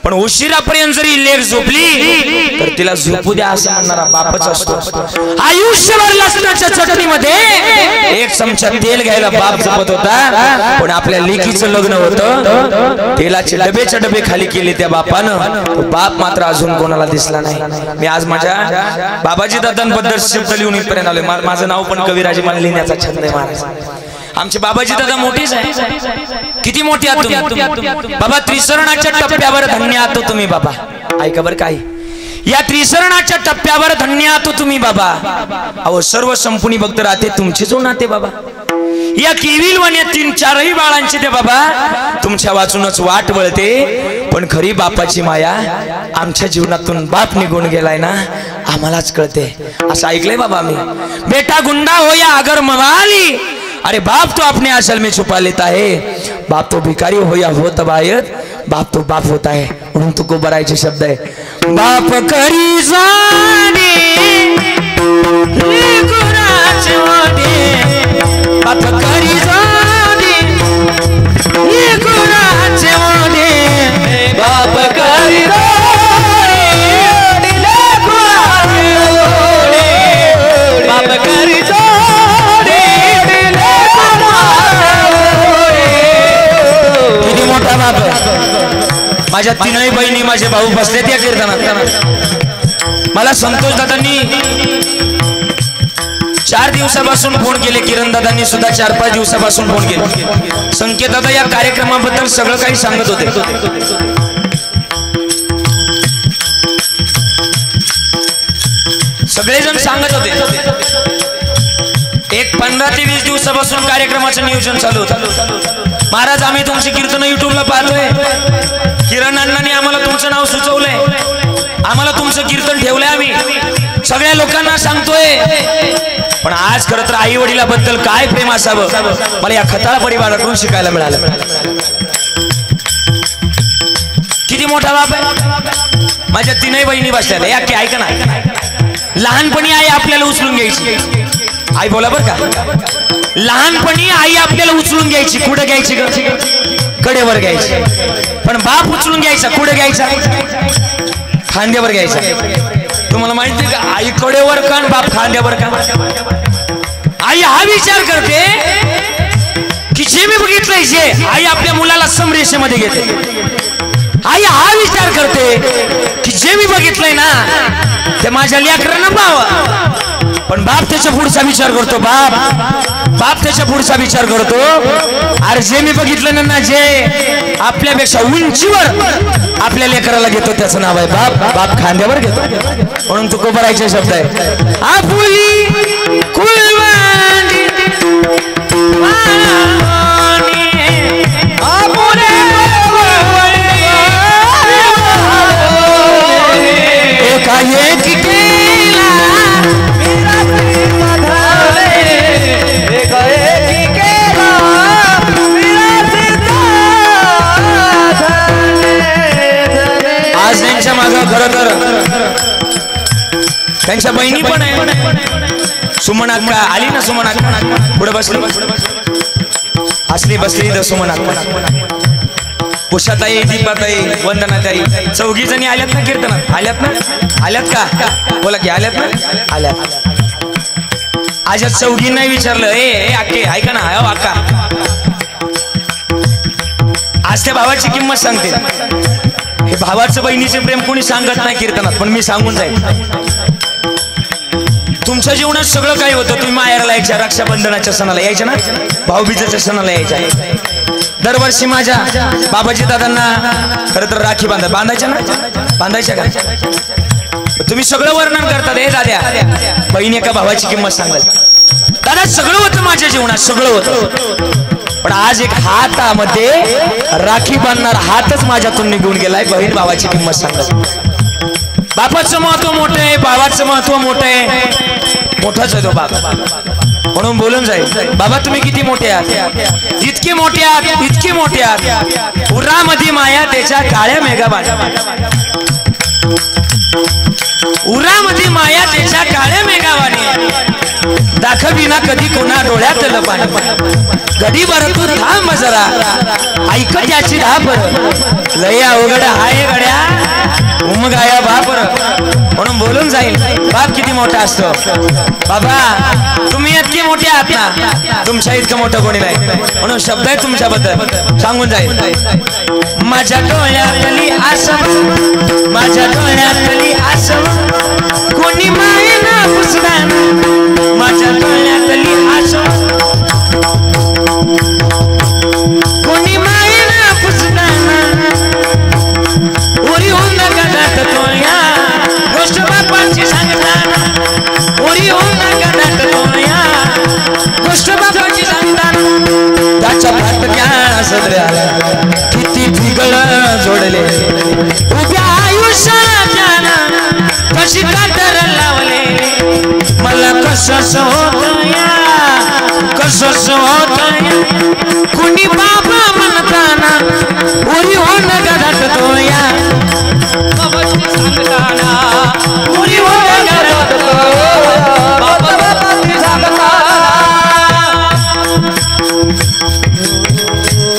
पण उशिरापर्यंत जरी लेक झोपली तर तिला झोपू द्या असं म्हणणारा बापच असतो. आयुष्यभर लसणाच्या चटणीमध्ये एक चमचा तेल घ्यायला बाप झोपत होता, पण आपल्या लेकीचं लग्न होतं, तेलाचे डबेच्या डबे खाली केले त्या बापानं, तो बाप मात्र अजून कोणाला दिसला नाही. मी आज माझ्या बाबाजी दादांबद्दल शब्द लिहून इथपर्यंत आलोय. माझं नाव पण कविराजी, मला लिहिण्याचा छंद आहे महाराज. आमचे बाबाजी दादा मोठेच आहे. किती मोठे आहात तुम्ही बाबा. त्रिसरणाच्या टप्प्यावर धन्य आहात तुम्ही बाबा. ऐका बरं काही, या त्रिसरणाच्या टप्प्यावर धन्य आहात तुम्ही बाबा. अहो सर्व संपुनी भक्त राहते तुमचे जो नाते बाबा. या केविल वण्यात 3-4ही बाळांचे ते बाबा तुमच्या वाचूनच वाट वळते. पण खरी बापाची माया आमच्या जीवनातून बाप निघून गेलाय ना, आम्हालाच कळते. असं ऐकलंय बाबा मी. बेटा गुंडा हो या अगर मवाली, अरे बाप तो अपने असल में छुपा लेता है. बाप तो भिकारी हो या हो तबायत, बाप तो बाप होता है. म्हणून तुको बरायचे शब्द आहे. बाप करी जाणे लेकराचे वाटे, बाप करी जाणे लेकराचे वाटे, बाप करी जाणे लेकराचे वाटे, बाप करी जाणे. किती मोठा बाप. माझ्या तीनही बहिणी, माझे भाऊ बसले त्या कीर्तनात. मला संतोष दादांनी 4 दिवसापासून फोन केले, किरण दादांनी सुद्धा 4-5 दिवसापासून फोन केले. संकेत दादा या कार्यक्रमाबद्दल सगळं काही सांगत होते. सगळेजण सांगत होते. एक 15 ते 20 दिवसापासून कार्यक्रमाचं नियोजन चालू होतं. महाराज आम्ही तुमची कीर्तन युट्यूबला पाहतोय. किरण अण्णांनी आम्हाला तुमचं नाव सुचवलंय, आम्हाला तुमचं कीर्तन ठेवलंय, आम्ही सगळ्या लोकांना सांगतोय. पण आज खरं तर आई वडिलाबद्दल काय प्रेम असावं मला या खताळा परिवाराकडून शिकायला मिळालं. किती मोठा बाप आहे. माझ्या तीनही बहिणी बसल्या. या की ऐका ना, लहानपणी आई आपल्याला उचलून घ्यायची. आई बोला बरं का, लहानपणी आई आपल्याला उचलून घ्यायची. कुठं घ्यायची? कडेवर घ्यायची. पण बाप उचलून घ्यायचा कुठं घ्यायचा? खांद्यावर घ्यायचा. तुम्हाला माहिती आहे का, आई कडेवर का बाप खांद्यावर का? आई हा विचार करते की जे मी बघितलंय, जे आई आपल्या मुलाला समरेषेमध्ये घेते. आई हा विचार करते की जे मी बघितलंय ना ते माझ्या लेकरांना पाहावं. पण बाप त्याच्या पुढचा विचार करतो. बाप त्याच्या पुढचा विचार करतो, अरे जे मी बघितलं ना, जे आपल्यापेक्षा उंचीवर आपल्या लेकराला घेतो त्याचं नाव आहे बाप. बाप खांद्यावर घेतो. म्हणून तू कोबरायचे शब्द आहे. आपुली कुलवानी आज त्यांच्या मागं खरं तर त्यांच्या बहिणी पण आहे. सुमन अक्का आली ना, सुमन अक्का पुढे बसली, असली बसली तर सुमन अक्का, उषाताई, दीपाताई, वंदनाताई, 4 जणी आल्यात ना कीर्तनात. आल्यात ना? आल्यात का? बोला की आल्यात ना? आल्यात. आज 4 नाही विचारलं, ए आके ऐका ना, अहो अक्का आज त्या भावाची किंमत सांगते. हे भावाचं बहिणीचे प्रेम कोणी सांगत नाही कीर्तनात, पण मी सांगून जाईल. तुमच्या जीवनात सगळं काही होतं. तुम्ही माहेरला यायच्या, रक्षाबंधनाच्या सणाला यायच्या ना, भाऊबीजेच्या सणाला यायच्या. दरवर्षी माझ्या बाबाजी दादांना खरं तर राखी बांधायच्या ना, बांधायच्या का? तुम्ही सगळं वर्णन करतात. हे दाद्या बहीण एका भावाची किंमत सांगाल. दादा सगळं होतं माझ्या जीवनात, सगळं होतं, पण आज एक हातामध्ये राखी बांधणार हातच माझ्यातून निघून गेलाय. बहीण भावाची किंमत सांगाल. बापाचं महत्व मोठं आहे, भावाचं महत्व मोठं आहे. मोठाच आहे तो बाप, म्हणून बोलून जाईल. बाबा तुम्ही किती मोठे आहात, इतके मोठे आहात, इतके मोठे आहात. उरामध्ये माया त्याच्या काळ्या मेघावाणी, उरामध्ये माया त्याच्या काळ्या मेघावाणी. दाखविना कधी कोणा डोळ्यात लपाणी. गडी भर तू थांब जरा, ऐकत याची धापर. लय अवघड हाय गड्या उमगाया बापर, म्हणून बोलून जाईल. बाप किती मोठा असतो. बाबा तुम्ही इतके मोठे आहात ना, तुमच्या इतकं मोठं कोणी नाही, म्हणून शब्द आहे तुमच्याबद्दल सांगून जाईल. माझ्या डोळ्यातली आसव, माझ्या डोळ्यातली आसव, कोणी मायेना पुसणार. माझ्या डोळ्यातली आसव, कोणी मायेना पुसणार. उरी होऊन नका जात तोया, गोष्ट बापाची सांगतात. उरी होऊन नका जात तोया, गोष्ट बापाची सांगतात. त्याच्या फाटक्या सदऱ्या किती बिगळ जोडले, उभ्या आयुष्यात कशी कातर लावले. मला कसंच होतया, कसंच होतया. कुणी बाबा म्हणताना उरी होऊन गदात तोया, बाबाची सांगताना उरी होऊन गदात तोया, बाबाची सांगताना.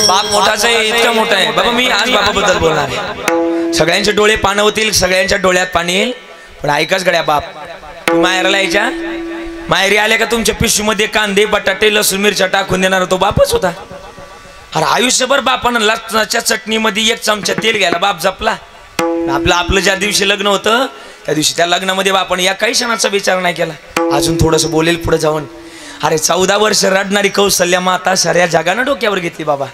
बाप मोठाच आहे, इतका मोठा आहे. बाबा मी आज बाबाबद्दल बोलणार आहे. सगळ्यांचे डोळे पाणी होतील, सगळ्यांच्या डोळ्यात पाणी येईल, पण ऐकाच गड्या बाप. माहेरला यायच्या, माहेरी आल्या का तुमच्या पिशवीमध्ये कांदे बटाटे लसूण मिरच्या टाकून देणार तो बापच होता. अरे आयुष्यभर बापानं लसणाच्या चटणीमध्ये 1 चमचा तेल घ्यायला बाप जपला. आपलं ज्या दिवशी लग्न होतं त्या दिवशी त्या लग्नामध्ये बापानं या काही क्षणाचा विचार नाही केला. अजून थोडंसं बोलेल पुढे जाऊन. अरे 14 वर्ष रडणारी कौशल्या माता साऱ्या जगानं डोक्यावर घेतली बाबा.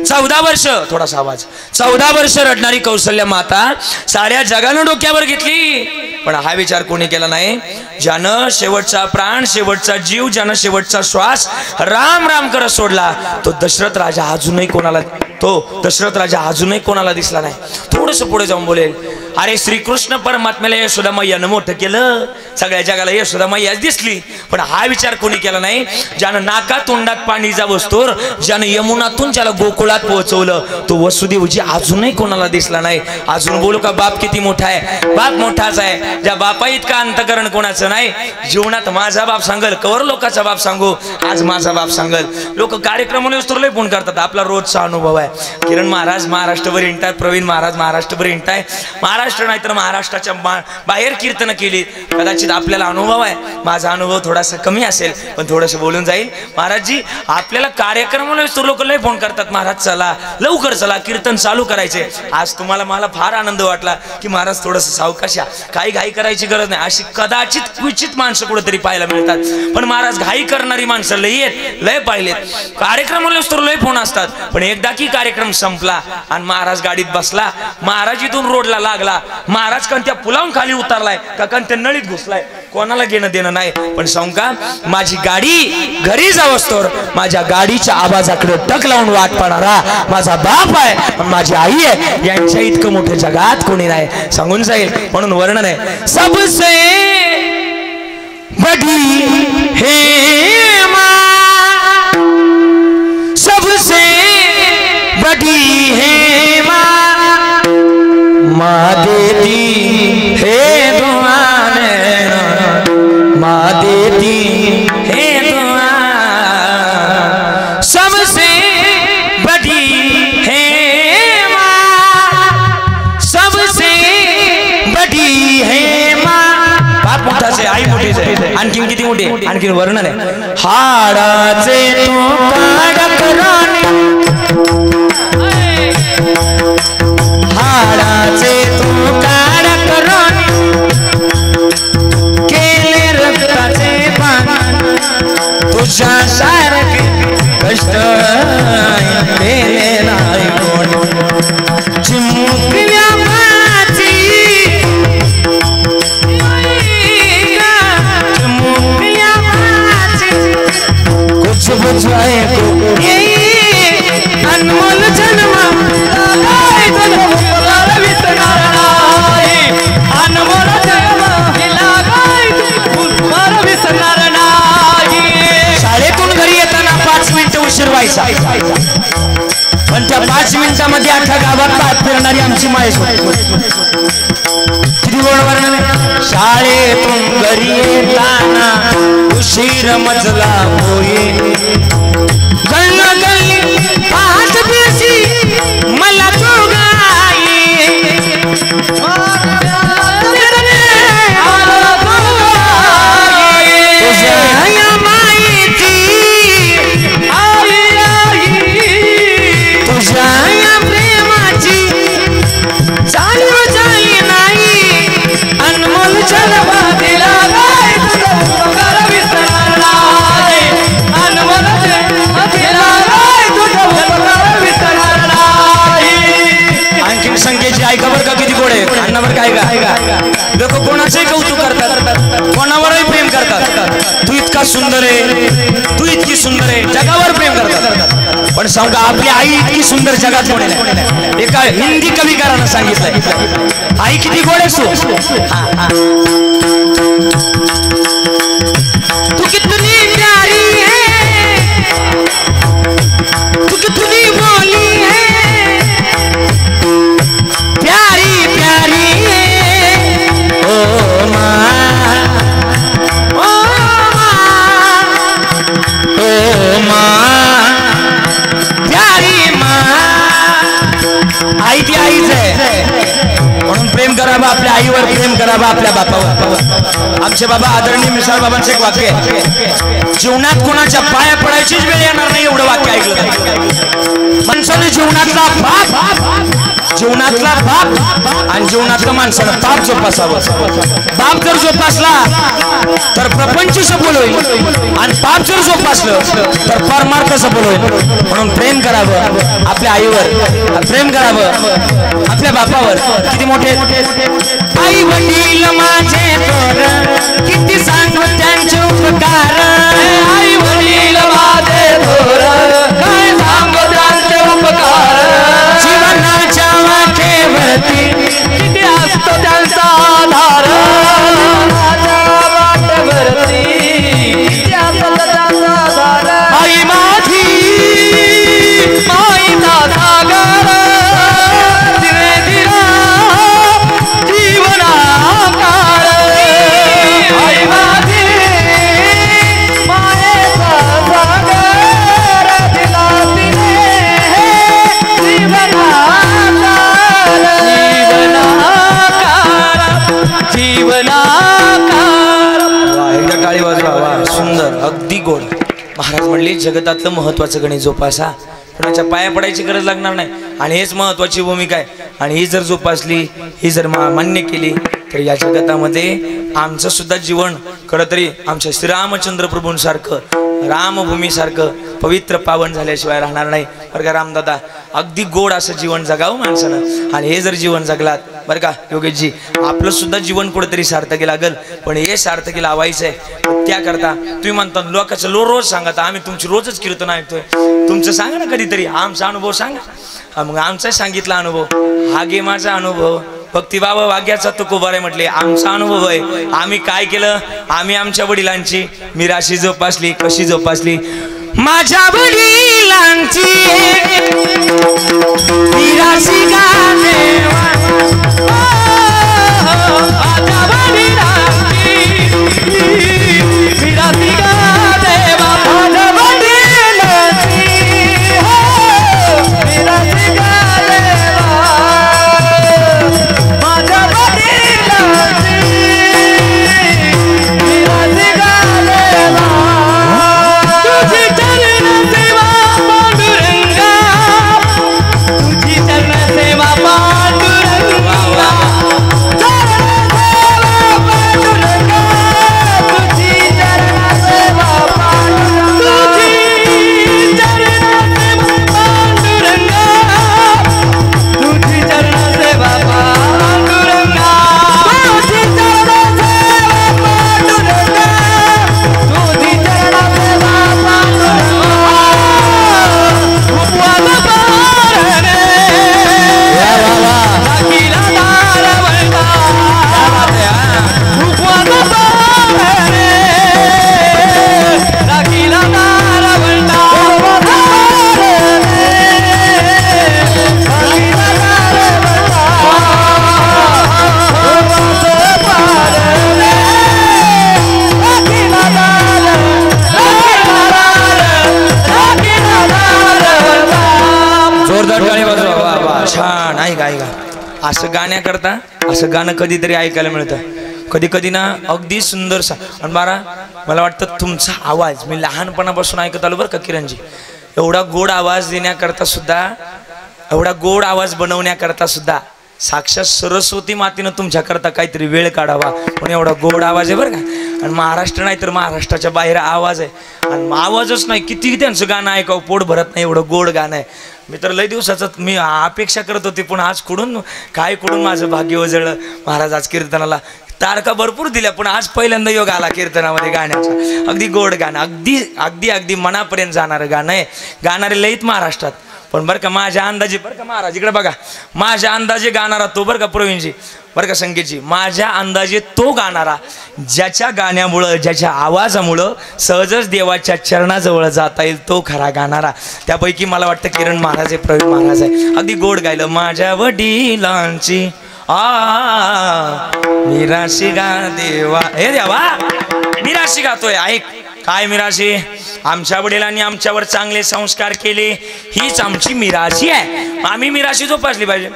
14 वर्ष, थोडासा आवाज. 14 वर्ष रडणारी कौशल्या माता साऱ्या जगानं डोक्यावर घेतली, पण हा विचार कोणी केला नाही. ज्यानं शेवटचा प्राण, शेवटचा जीव, ज्यानं शेवटचा श्वास राम राम करत सोडला, तो दशरथ राजा अजूनही कोणाला दिसला नाही. थोडस पुढे जाऊन बोलेल. अरे श्रीकृष्ण परमात्म्याला यशोदा मैयानं मोठं केलं, सगळ्या जगाला यशोदा मैयाच दिसली, पण हा विचार कोणी केला नाही. ज्यानं नाका तोंडात पाणी जावस्तोर, ज्यानं यमुनातून ज्याला गोकुळात पोहोचवलं, तो वसुदेवजी अजूनही कोणाला दिसला नाही. अजून बोलू का बाप किती मोठा आहे. बाप मोठाच आहे. ज्या बापा इतका अंतकरण कोणाचं नाही. जीवनात माझा बाप सांगल, कवर लोकांचा बाप सांगू, आज माझा बाप सांगल. लोक कार्यक्रमाला लय फोन करतात. आपला रोजचा अनुभव आहे. किरण महाराज महाराष्ट्रभर हिंडतायत, प्रवीण महाराज महाराष्ट्रभर हिंडताय. महाराष्ट्र नाही तर महाराष्ट्राच्या बाहेर कीर्तन केली. कदाचित आपल्याला अनुभव आहे. माझा अनुभव थोडासा कमी असेल, पण थोडंसं बोलून जाईल. महाराजजी आपल्याला कार्यक्रमाला लोक लय फोन करतात, महाराज चला लवकर चला कीर्तन चालू करायचे. आज तुम्हाला मला फार आनंद वाटला की महाराज थोडंसं सावकाशा, काही घाई करायची गरज नाही. अशी कदाचित क्वचित माणसं कुठेतरी पाहायला मिळतात, पण महाराज घाई करणारी माणसं लय पाहिलेत. कार्यक्रमाला लय फोन असतात, पण एकदा की कार्यक्रम संपला आणि महाराज गाडीत बसला, महाराज इथून रोडला लागला, महाराज कोणत्या पुलावून खाली उतरलाय का कोणत्या नळीत घुसलाय, कोणाला घेणं देणं नाही. पण सांगू का, माझी गाडी घरी जावस्तोर माझ्या गाडीच्या आवाजाकडे टक लावून वाट पाहणारा माझा बाप आहे, माझी आई आहे. यांच्या इतकं मोठ्या जगात कोणी नाही. सांगून जाईल. म्हणून वर्णन आहे. सबसे बड़ी है माँ, सबसे बड़ी है माँ, माँ देती है दुआ, माँ देती है दुआ. सबसे बड़ी है माँ, सबसे बड़ी है माँ. बाप मोठाच आहे, आई मोठीच आहे. आणखीन किती मोठी, आणखीन वर्णन आहे. हाडाचे तो काढ कराने, जायचा, पण त्या 5 मिनिटामध्ये 8 गावात पाठ फिरणारी आमची माय किती गोड वर्णन आहे. शाळेतून घरी येताना उशीर मजला होई, गल्ल गल्ली पाहत बिशी मला तू गाई, तुझ्या माहिती तुझ्या प्रेमाची चालू जाई नाही, अनमोल जलवा दिला गाय तुझा विसरणार नाही, अनमोल जलवा दिला गाय तुझा विसरणार नाही. आणखीन संख्येची ऐका बरं का किती गोड आहे. अन्नावर काय का लोक कोणाचंही कौतुक करतात, कोणावरही प्रेम करतात. तू इतका सुंदर आहे, तू इतकी सुंदर आहे, जगावर प्रेम करतात. पण सांगू का आपली आई इतकी सुंदर जगात कोणी नाही. एका हिंदी कविकारानं सांगितलंय आई किती गोड आहे तू कितनी प्यारी है, तू कितनी बोली है, प्यारी प्यारी है ओ माँ, ओ माँ प्यारी माँ. आई ती आईच आहे म्हणून प्रेम करावं, आपल्या आईवर प्रेम करावं, आपल्या बापावर. आमचे बाबा आदरणीय मिसाळ बाबांचे एक वाक्य आहे, जीवनात कोणाच्या पाया पडायचीच वेळ येणार नाही एवढं वाक्य ऐकलं. माणसाने जीवनातला बाप आणि जीवनातलं माणसानं बाप जोपासावं. बाप जर जोपासला तर प्रपंच सफल होईल आणि बाप जर जोपासलं तर परमार्थ सफल होईल. म्हणून प्रेम करावं आपल्या आईवर, प्रेम करावं आपल्या बापावर. किती मोठे आई वडील माझे थोर, किती सांगू त्यांचे उपकार, आई वडील माझे थोर, काय सांगू त्यांचे उपकार, जीवनाच्या वाटेवरती किती असतो त्यांचा आधार, वाटेवरती किती असतो त्यांचा आधार. आई माझी माईचा सागर, दिवे दिला जीवनाकार, आई माझी मायेचा सागर, दिला तिने जीवनाकार, जीवनाकार. एकदा टाळी वाजवा. वा सुंदर, अगदी गोड. महाराज म्हणले जगतातलं महत्वाचं गणित जोपासा, कोणाच्या पाया पडायची गरज लागणार नाही. आणि हेच महत्वाची भूमिका आहे. आणि ही जर जोपासली, ही जर मान्य केली तर या जगतामध्ये आमचं सुद्धा जीवन खरं तरी आमच्या श्रीरामचंद्र प्रभूंसारखं, रामभूमीसारखं पवित्र पावन झाल्याशिवाय राहणार नाही. बरं का रामदादा, अगदी गोड असं जीवन जगावं माणसानं. आणि हे जर जीवन जगलात बरं का योगेशजी, आपलं सुद्धा जीवन कुठेतरी सार्थकी लागल. पण हे सार्थकी लावायचं आहे, त्याकरता तुम्ही म्हणता लोकांचं रोज सांगता, आम्ही तुमची रोजच कीर्तन ऐकतोय, तुमचं सांगा ना कधीतरी, आमचा अनुभव सांगा. मग आमचा सांगितला अनुभव, हा गे माझा अनुभव, भक्तिबाबा वाग्याचा तुकोबारे म्हटले आमचा अनुभव आहे. आम्ही काय केलं, आम्ही आमच्या वडिलांची मिराशी जोपासली. कशी जोपासली, माझ्या वडिलांची मिराशी गादेवा, माझ्या वडिलांची मिराशी गादेवा, माझ्या वडिलांची मिराशी गादेवा, माझ्या वडिलांची मिराशी गादेवा. तुझी चरण सेवा पांडुरंगा, तुझी चरण सेवा पांडुरंगा, चरण सेवा पांडुरंगा. असं गाण्याकरता असं गाणं कधीतरी ऐकायला मिळतं कधी कधी ना अगदी सुंदर आणि मला वाटतं तुमचा आवाज मी लहानपणापासून ऐकत आलो बरं का किरणजी एवढा गोड आवाज देण्याकरता सुद्धा एवढा गोड आवाज बनवण्याकरता सुद्धा साक्षात सरस्वती मातेनं तुमच्याकरता काहीतरी वेळ काढावा पण एवढा गोड आवाज आहे बरं का आणि महाराष्ट्र नाही तर महाराष्ट्राच्या बाहेर आवाज आहे आणि आवाजच नाही किती त्यांचं गाणं ऐकावं पोट भरत नाही एवढं गोड गाणं आहे मी तर लय दिवसाचं मी अपेक्षा करत होते पण आज कुठून माझं भाग्य उजळलं महाराज आज कीर्तनाला तारका भरपूर दिल्या पण आज पहिल्यांदा योग आला कीर्तनामध्ये गाण्याचा अगदी गोड गाणं अगदी अगदी अगदी मनापर्यंत जाणारं गाणं आहे गाणारे लईत महाराष्ट्रात पण बरं का माझ्या अंदाजे बरं का महाराज इकडे बघा माझ्या अंदाजे गाणारा तो बरं का प्रवीणजी बरं का संकेतजी माझ्या अंदाजे तो गाणारा ज्याच्या गाण्यामुळं ज्याच्या आवाजामुळं सहजच देवाच्या चरणाजवळ जाता येईल तो खरा गाणारा त्यापैकी मला वाटतं किरण महाराज आहे प्रवीण महाराज आहे अगदी गोड गायलं माझ्या वडिलांची मिराशी गा देवा हे देवा मिराशी गातोय ऐक काय मिराशी आमच्या वडिलांनी आमच्यावर चांगले संस्कार केले हीच आमची मिराशी आहे आम्ही मिराशी जोपासली पाहिजे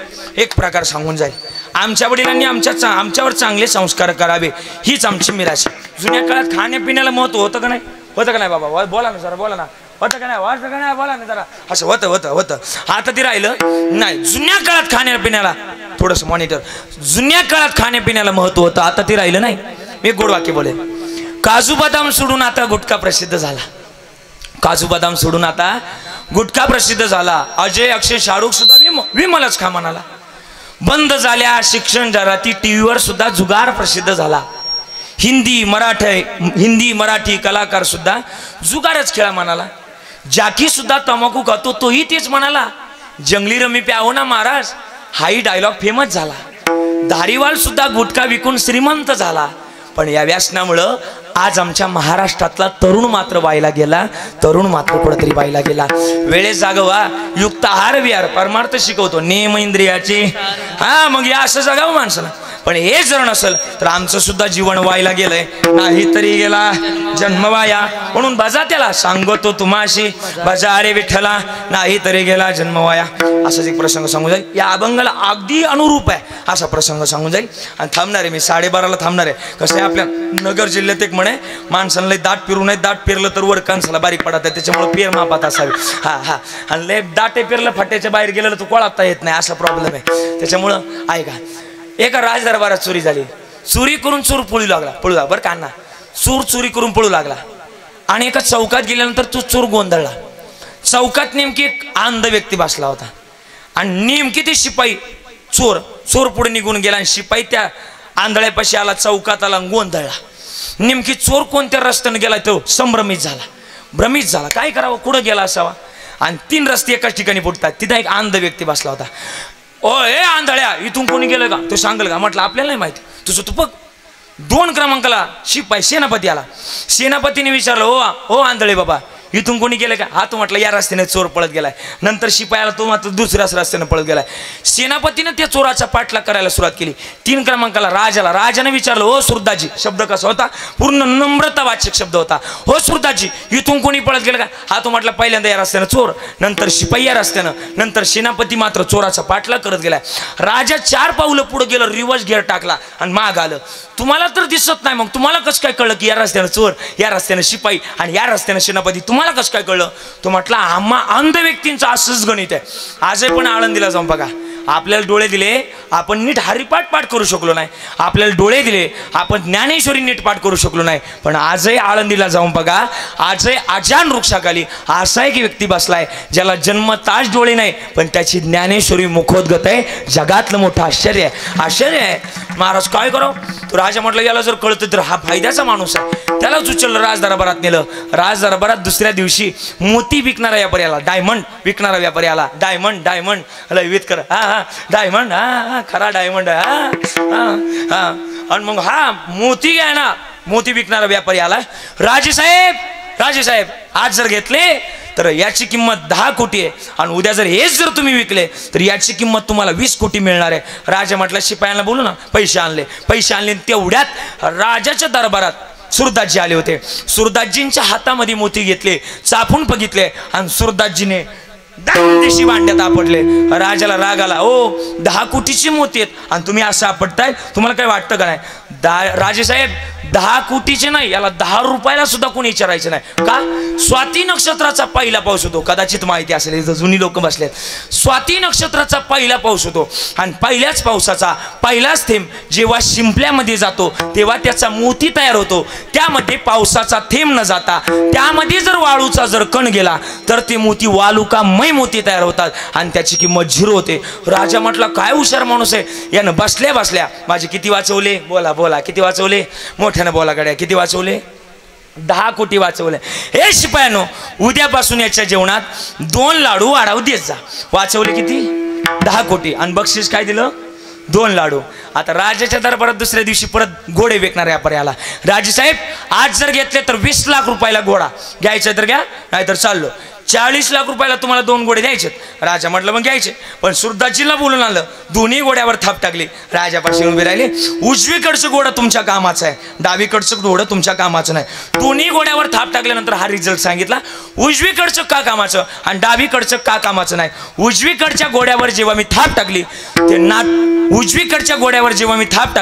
एक प्रकार सांगून जाईल आमच्या वडिलांनी आमच्यावर चांगले संस्कार करावे हीच आमची मिराशी जुन्या काळात खाण्यापिण्याला महत्व होतं का नाही बाबा बोला ना जरा बोला ना होतं का नाही बोला ना जरा असं होतं आता ते राहिलं नाही जुन्या काळात खाण्यापिण्याला थोडंसं मॉनिटर जुन्या काळात खाण्यापिण्याला महत्व होतं आता ते राहिलं नाही मी गोड वाक्य बोलेल काजू बदाम सोडून आता गुटखा प्रसिद्ध झाला काजू बदाम सोडून आता गुटखा प्रसिद्ध झाला अजय अक्षय शाहरुख सुद्धा विमलच खा म्हणाला बंद झाल्या शिक्षण जाहिराती टीव्हीवर सुद्धा जुगार प्रसिद्ध झाला हिंदी मराठी कलाकार सुद्धा जुगारच खेळा म्हणाला जाकी सुद्धा तंबाखू खातो तोही तेच म्हणाला जंगली रमी प्यावो ना महाराज हाही डायलॉग फेमस झाला धारीवाल सुद्धा गुटखा विकून श्रीमंत झाला पण या व्यसनामुळं आज आमच्या महाराष्ट्रातला तरुण मात्र वायला गेला तरुण मात्र कुठेतरी वायला गेला वेळेस जागवा युक्त आहार विहार परमार्थ शिकवतो नेम इंद्रियाची मग या असं जगावं माणसाला पण हे जर नसेल तर आमचं सुद्धा जीवन वायला गेलंय नाही तरी गेला जन्म वाया म्हणून बजा त्याला सांगतो तुम्हाशी बजा रे विठ्ठला नाही तरी गेला जन्म वाया असाच एक प्रसंग सांगून जाईल या अभंगाला अगदी अनुरूप आहे असा प्रसंग सांगून जाईल आणि थांबणार आहे मी 12:30ला थांबणार आहे कसं आहे आपल्या नगर जिल्ह्यात एक म्हणे माणसांना दाट फिरू नये दाट फिरलं तर वर कांसाला बारीक पडत आहे त्याच्यामुळे पेर मापात असावी आणि लय दाटे पेरलं फाट्याच्या बाहेर गेलेलं तर कोळाता येत नाही असा प्रॉब्लेम आहे त्याच्यामुळं ऐका एका राजदरबारात चोरी झाली चोरी करून चोर पळू लागला बरं का चोर चोरी करून पळू लागला आणि एका चौकात गेल्यानंतर तो चोर गोंधळला चौकात नेमकी एक अंध व्यक्ती बसला होता आणि नेमकी ते शिपाई चोर पुढे निघून गेला आणि शिपाई त्या आंधळ्यापाशी आला चौकात आला गोंधळला नेमकी चोर कोणत्या रस्त्याने गेला तो भ्रमित झाला काय करावं कुठं गेला असावा आणि 3 रस्ते एकाच ठिकाणी फुटतात तिथे एक अंध व्यक्ती बसला होता ओ हे आंधळ्या इथून कोणी गेलं का तो सांगेल का म्हटलं आपल्याला नाही माहिती तुझं तू बघ 2 क्रमांकाला शिपाई सेनापती आला सेनापतीने विचारलं हो आंधळे बाबा इथून कोणी गेलं का हा तो म्हटलं या रस्त्याने चोर पळत गेलाय नंतर शिपायाला तो मात्र दुसऱ्याच रस्त्याने पळत गेलाय सेनापतीने त्या चोराचा पाठलाग करायला सुरुवात केली 3 क्रमांकाला राजाने विचारलं हो सुरदाजी शब्द कसा होता पूर्ण नम्रतावाचक शब्द होता हो सुरदाजी इथून कोणी पळत गेलं का हा तो म्हटलं पहिल्यांदा या रस्त्यानं चोर नंतर शिपाई या रस्त्यानं नंतर सेनापती मात्र चोराचा पाठलाग करत गेलाय राजा 4 पावलं पुढे गेलं रिव्हर्स गिअर टाकला आणि माग आलं तुम्हाला तर दिसत नाही मग तुम्हाला कसं काय कळलं की या रस्त्यानं चोर या रस्त्यानं शिपाई आणि या रस्त्यानं सेनापती तुम्हाला कसं काय कळलं तो म्हटला आम्हा अंध व्यक्तींचं असंच गणित आहे आजही पण आळंदीला जाऊन बघा आपल्याला डोळे दिले आपण नीट हरिपाठ पाठ करू शकलो नाही आपल्याला डोळे दिले आपण ज्ञानेश्वरी नीट पाठ करू शकलो नाही पण आजही आळंदीला जाऊन बघा आजही अजान वृक्षाखाली असा एक व्यक्ती बसलाय ज्याला जन्मताच डोळे नाही पण त्याची ज्ञानेश्वरी मुखोद्गत आहे जगातलं मोठं आश्चर्य आहे महाराज काय करावं तो राजा म्हटलं याला जर कळतं तर हा फायद्याचा माणूस आहे त्यालाच उचललं राजदरबारात नेलं राजदरबारात दुसऱ्या दिवशी मोती विकणारा व्यापारी आला डायमंड विकणारा व्यापारी आला डायमंड वित कर डायमंड खरा डायमंड आणि मग मोती घ्या ना मोती विकणारा व्यापारी आला राजे साहेब आज जर घेतले तर याची किंमत 10 कोटी आहे आणि उद्या जर हेच जर तुम्ही विकले तर याची किंमत तुम्हाला 20 कोटी मिळणार आहे राजा म्हटलं शिपायांना बोलू ना पैसे आणले तेवढ्यात राजाच्या दरबारात सुरदासजी आले होते सुरदासजींच्या हातामध्ये मोती घेतले चापून बघितले आणि सुरदासजीने दांदेशी भांड्यात आपटले. राजाला राग आला. ओ 10 कोटीची मोती आहेत आणि तुम्ही असं आपटताय, तुम्हाला काय वाटतं का नाही? राजे साहेब 10 कोटीचे नाही, याला 10 रुपयाला सुद्धा कोणी विचारायचं नाही. का? स्वाती नक्षत्राचा पहिला पाऊस होतो. कदाचित माहिती असेल, इथं जुनी लोक बसलेत. स्वाती नक्षत्राचा पहिला पाऊस होतो आणि पहिल्याच पावसाचा पहिलाच थेंब जेव्हा शिंपल्यामध्ये जातो तेव्हा त्याचा मोती तयार होतो. त्यामध्ये पावसाचा थेंब न जाता त्यामध्ये जर वाळूचा जर कण गेला तर ते मोती वालुकामय मोती तयार होतात आणि त्याची किंमत 0 होते. राजा म्हटला काय हुशार माणूस आहे, यानं बसल्या बसल्या माझे किती वाचवले? बोला बोला, किती वाचवले? मोठ्यानं बोला गड्या, किती वाचवले? 10 कोटी वाचवले. हे शिपायानो, उद्यापासून याच्या जेवणात 2 लाडू वाढाव देत जा. वाचवले किती? 10 कोटी. आणि बक्षीस काय दिलं? 2 लाडू. आता राजाच्या दरबारात दुसऱ्या दिवशी परत घोडे विकणार व्यापारी आला. राजे साहेब आज जर घेतले तर 20 लाख रुपयाला घोडा घ्यायचा तर घ्या, नाहीतर चाललो. 40 लाख रुपयाला तुम्हाला 2 घोडे द्यायचे. राजा म्हटलं मग घ्यायचे, पण सुरदाजीला बोलून आणलं. दोन्ही घोड्यावर थाप टाकली. राजापाशी उभे राहिले. उजवीकडचं घोडं तुमच्या कामाचं आहे, डावीकडचं घोडं तुमच्या कामाचं नाही. दोन्ही घोड्यावर थाप टाकल्यानंतर हा रिझल्ट सांगितला. उजवीकडचं का कामाचं आणि डावीकडचं का कामाचं नाही. उजवीकडच्या घोड्यावर जेव्हा मी थाप टाकली ते उजवीकडच्या घोड्यावर जेव्हा मी थाप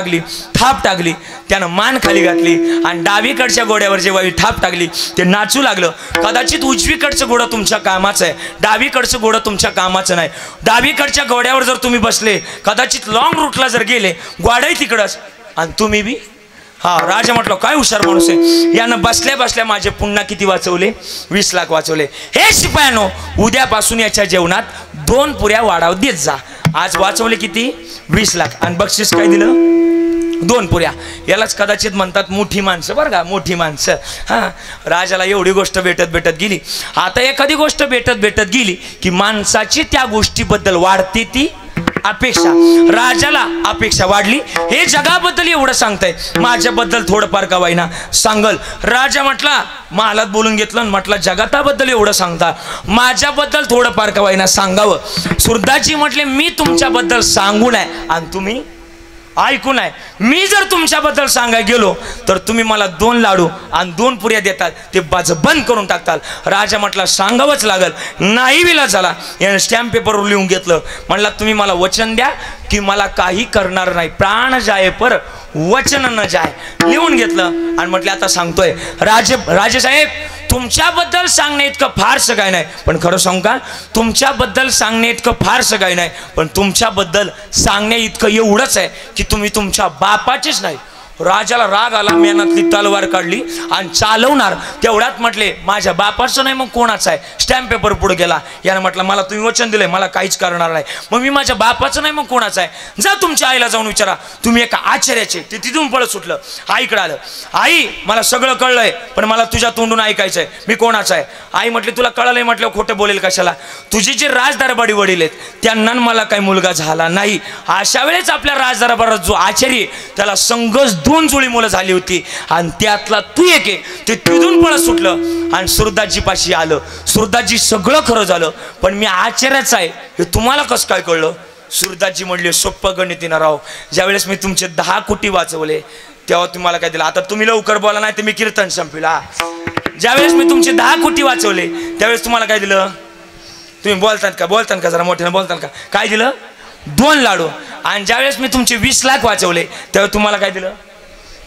टाकली त्यानं मान खाली घातली आणि डावीकडच्या घोड्यावर जेव्हा मी थाप टाकली ते नाचू लागलं. कदाचित उजवीकडचं घोडं तुमच्या कामाचं आहे, डावीकडचं घोडं तुमच्या कामाचं नाही. डावीकडच्या घोड्यावर जर तुम्ही बसले, कदाचित लॉंग रूटला जर गेले, घोडाही तिकडंच आणि तुम्ही बी. हा राजा म्हटलं काय हुशार माणूस आहे, यानं बसल्या बसल्या माझे पुन्हा किती वाचवले? 20 लाख वाचवले. हे शिपायानो, उद्यापासून याच्या जेवणात 2 पुऱ्या वाढाव देत जा. आज वाचवले किती? 20 लाख. आणि बक्षीस काय दिलं? 2 पुऱ्या. यालाच कदाचित म्हणतात मोठी माणसं, बरं का, मोठी माणसं. हां, राजाला एवढी गोष्ट भेटत गेली. आता एखादी गोष्ट भेटत गेली की माणसाची त्या गोष्टीबद्दल वाढते ती अपेक्षा. राजाला अपेक्षा वाढली. हे जगाबद्दल एवढं सांगताय, माझ्याबद्दल थोडंफार का वाईना सांगल. राजा म्हटला, महालात बोलून घेतलं, म्हटलं जगताबद्दल एवढं सांगता, माझ्याबद्दल थोडंफार का वाईना सांगावं. सुरदाजी म्हटले मी तुमच्याबद्दल सांगू नये आणि तुम्ही ऐकू नये. मी जर तुमच्याबद्दल सांगायला गेलो तर तुम्ही मला 2 लाडू आणि 2 पुऱ्या देतात, ते बंद करून टाकताल. राजा म्हटला सांगावंच लागल. नाही विलाज झाला. याने स्टॅम्प पेपरवर लिहून घेतलं. म्हणला तुम्ही मला वचन द्या की मला काही करणार नाही, प्राण जाय पर वचन न जाय. लिहून घेतलं आणि म्हटलं आता सांगतोय. राजे साहेब तुमच्याबद्दल सांगणे इतकं फारसं काय नाही, पण खरं सांगू का, तुमच्याबद्दल सांगणे इतकं फारसं काय नाही, पण तुमच्याबद्दल सांगणे इतकं एवढंच आहे की तुम्ही तुमच्या बापाचेच नाही. राजाला राग आला. मेहनतली तलवार काढली आणि चालवणार तेवढ्यात म्हटले माझ्या बापाचं नाही मग कोणाचं आहे. स्टॅम्प पेपर पुढे गेला. यानं म्हटलं मला तुम्ही वचन दिलंय, मला काहीच करणार नाही, मग मी माझ्या बापाचं नाही मग कोणाचं आहे. जा तुमच्या आईला जाऊन विचारा, तुम्ही एका आश्चर्याचे. ते तिथून पळत सुटलं. आईकडे आलं. आई मला सगळं कळलंय, पण मला तुझ्या तोंडून ऐकायचंय मी कोणाचं आहे. आई म्हटली तुला कळलंय म्हटलं खोटं बोलेल कशाला. तुझी जे राजदरबारी वडील आहेत त्यांना मला काही मुलगा झाला नाही. अशा वेळेस आपल्या राजदरबारात जो आचार्य त्याला संघर्ष 2 जुळी मुलं झाली होती आणि त्यातला तू एक आहे. ते तिथून पळत सुटलं आणि सुरदाजी पाशी आलं. सुरदाजी सगळं खरं झालं, पण मी आचार्याचा आहे हे तुम्हाला कसं काय कळलं? सुरदाजी म्हणले सोप्पं गणितीनं राव, ज्यावेळेस मी तुमचे 10 कोटी वाचवले तेव्हा तुम्हाला काय दिलं. आता तुम्ही लवकर बोला नाही तर मी कीर्तन संपविला. ज्यावेळेस मी तुमचे 10 कोटी वाचवले त्यावेळेस तुम्हाला काय दिलं? तुम्ही बोलतात का जरा मोठ्यानं बोलतात का? काय दिलं? 2 लाडू. आणि ज्यावेळेस मी तुमचे 20 लाख वाचवले तेव्हा तुम्हाला काय दिलं?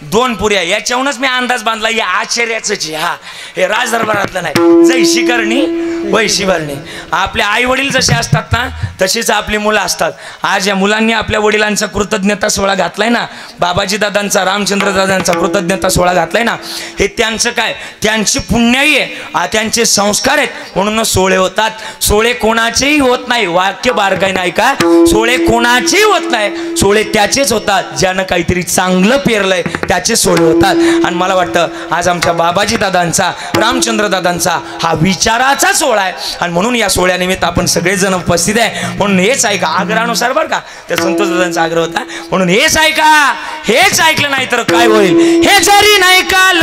2 पुऱ्या. याच्याहूनच मी अंदाज बांधला या आश्चर्याच. हा हे राजदरबारातलं नाही. जैशी करणी वैशी भरणी. आपले आई वडील जसे असतात ना तशीच आपली मुलं असतात. आज या मुलांनी आपल्या वडिलांचा कृतज्ञता सोहळा घातलाय ना, बाबाजी दादांचा, रामचंद्र दादांचा कृतज्ञता सोहळा घातलाय ना, हे त्यांचं काय, त्यांची पुण्याई आहे, त्यांचे संस्कार आहेत म्हणून सोहळे होतात. सोहळे कोणाचेही होत नाही. वाक्य बारकाई नाही का? सोहळे कोणाचेही होत नाही. सोहळे त्याचेच होतात ज्यानं काहीतरी चांगलं पेरलंय, त्याचे सोहळे होतात. आणि मला वाटतं आज आमच्या बाबाजी दादांचा, रामचंद्र दादांचा हा विचाराचा सोहळा आहे आणि म्हणून या सोहळ्यानिमित्त आपण सगळेजण उपस्थित आहे. म्हणून हेच ऐका, आग्रहानुसार बरं का, त्या संतोष दादांचा आग्रह होता म्हणून हेच ऐका. हेच ऐकलं नाही तर काय होईल हे जरी नाही काल.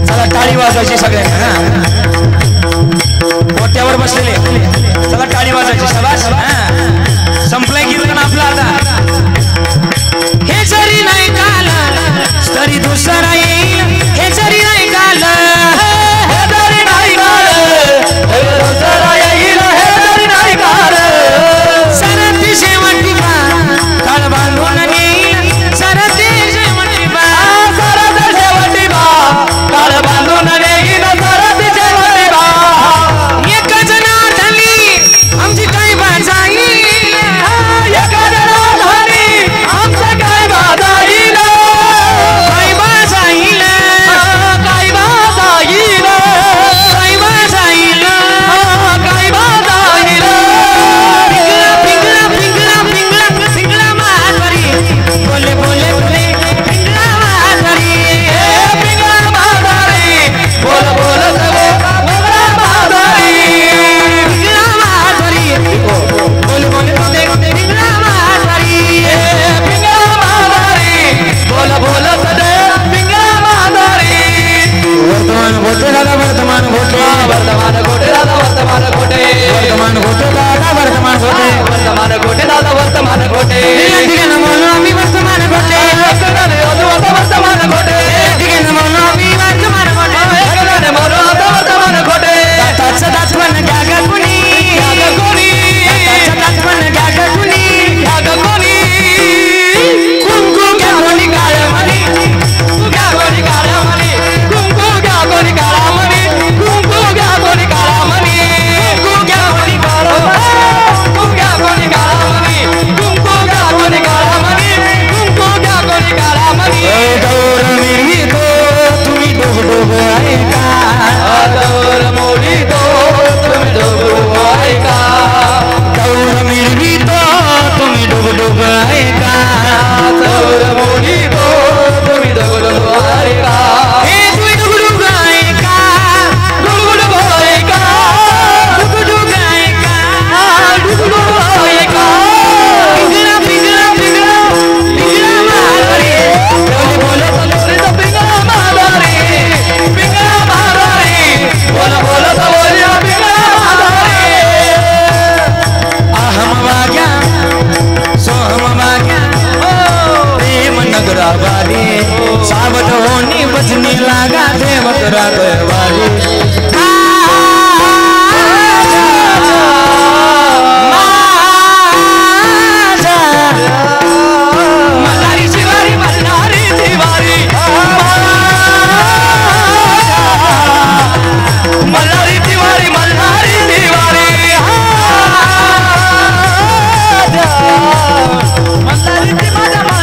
चला टाळी वाजवायची सगळ्यांना. मोठ्यावर बसलेले चला टाळी वाजवायची. शाबास. संपलाय कीर्तन आपलं आता. हे जरी नाही काल तरी दुसरा येईल. हे जरी नाही काल सावध होनी बजनी लागा देवत राघवारी मल्हारी जिवारी मल्हारी जिवारी मल्हारी जिवारी मल्हारी जिवारी मल्हारी जिवारी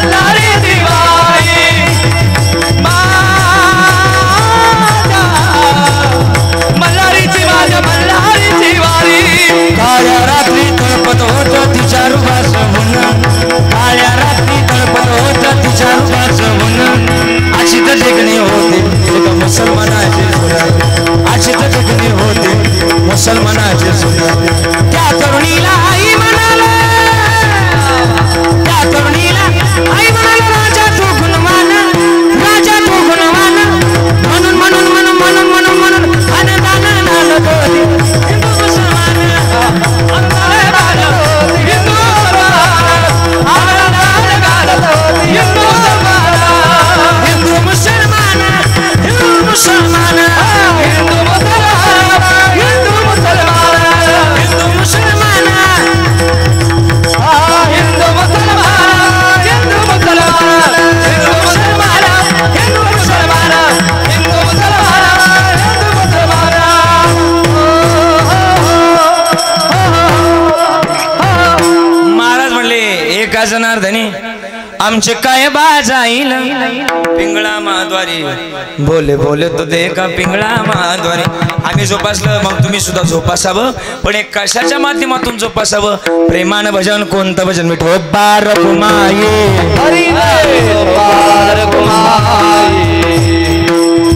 मल्हारी जिवारी मल्हारी जिवारी मल्हारी जिवारी काळ्या रात्री तळपत होत तिच्या रुबास म्हणून काळ्या रात्री तळपत होत तिच्या रुबास म्हणून अशीच जगणे होते एका मुसलमानाचे सुना अशीच जगणे होते मुसलमानाचे सुना त्या तरुणीला आई म्हणाला त्या तरुणीला आई म्हणाला राजा तू गुणवान राजा तू गुणवान म्हणून म्हणून म्हणून म्हणून म्हणून म्हणून अनदान नालगोली हिंदू मुसलमान हिंदू मुसलमान हिंदू मुसलमान हिंदू मुसलमान हिंदू मुसलमान हिंदू मुसलमान हिंदू मुसलमान हिंदू मुसलमान हिंदू मुसलमान हिंदू मुसलमान हिंदू मुसलमान हिंदू मुसलमान महाराज म्हणले एका जनार्दनी आमचे काय बाजाईल पिंगळा महाद्वारी बोले बोले तो दे का पिंगळा महाद्वारी आम्ही जोपासलं मग तुम्ही सुद्धा जोपासावं पण एक कशाच्या माध्यमातून जोपासावं प्रेमानं भजन कोणतं भजन मिठो बार कुमाये हरी बार कुमाये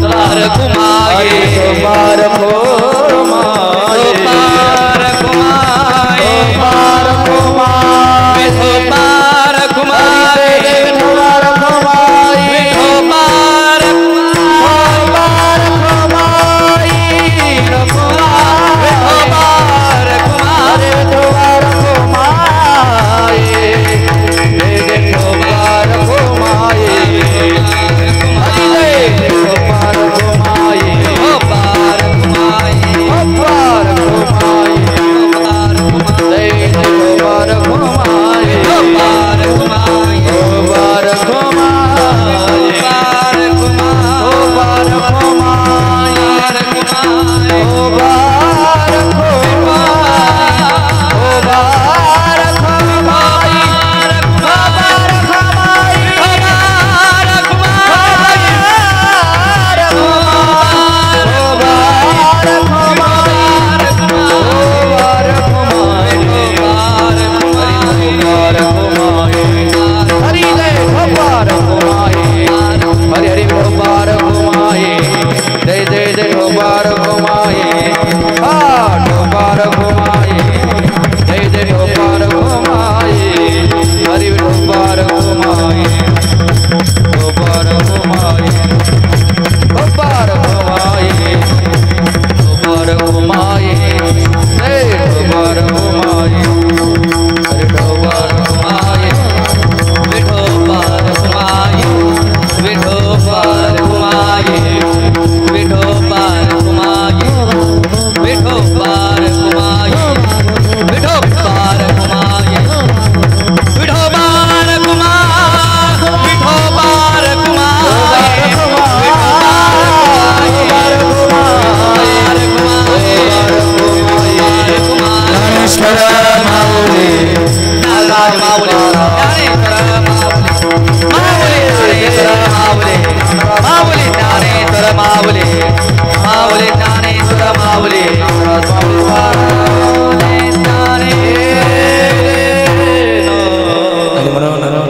बार कुमाये बार कुमाये बार कुमाये बार कुमाये बार कुमाये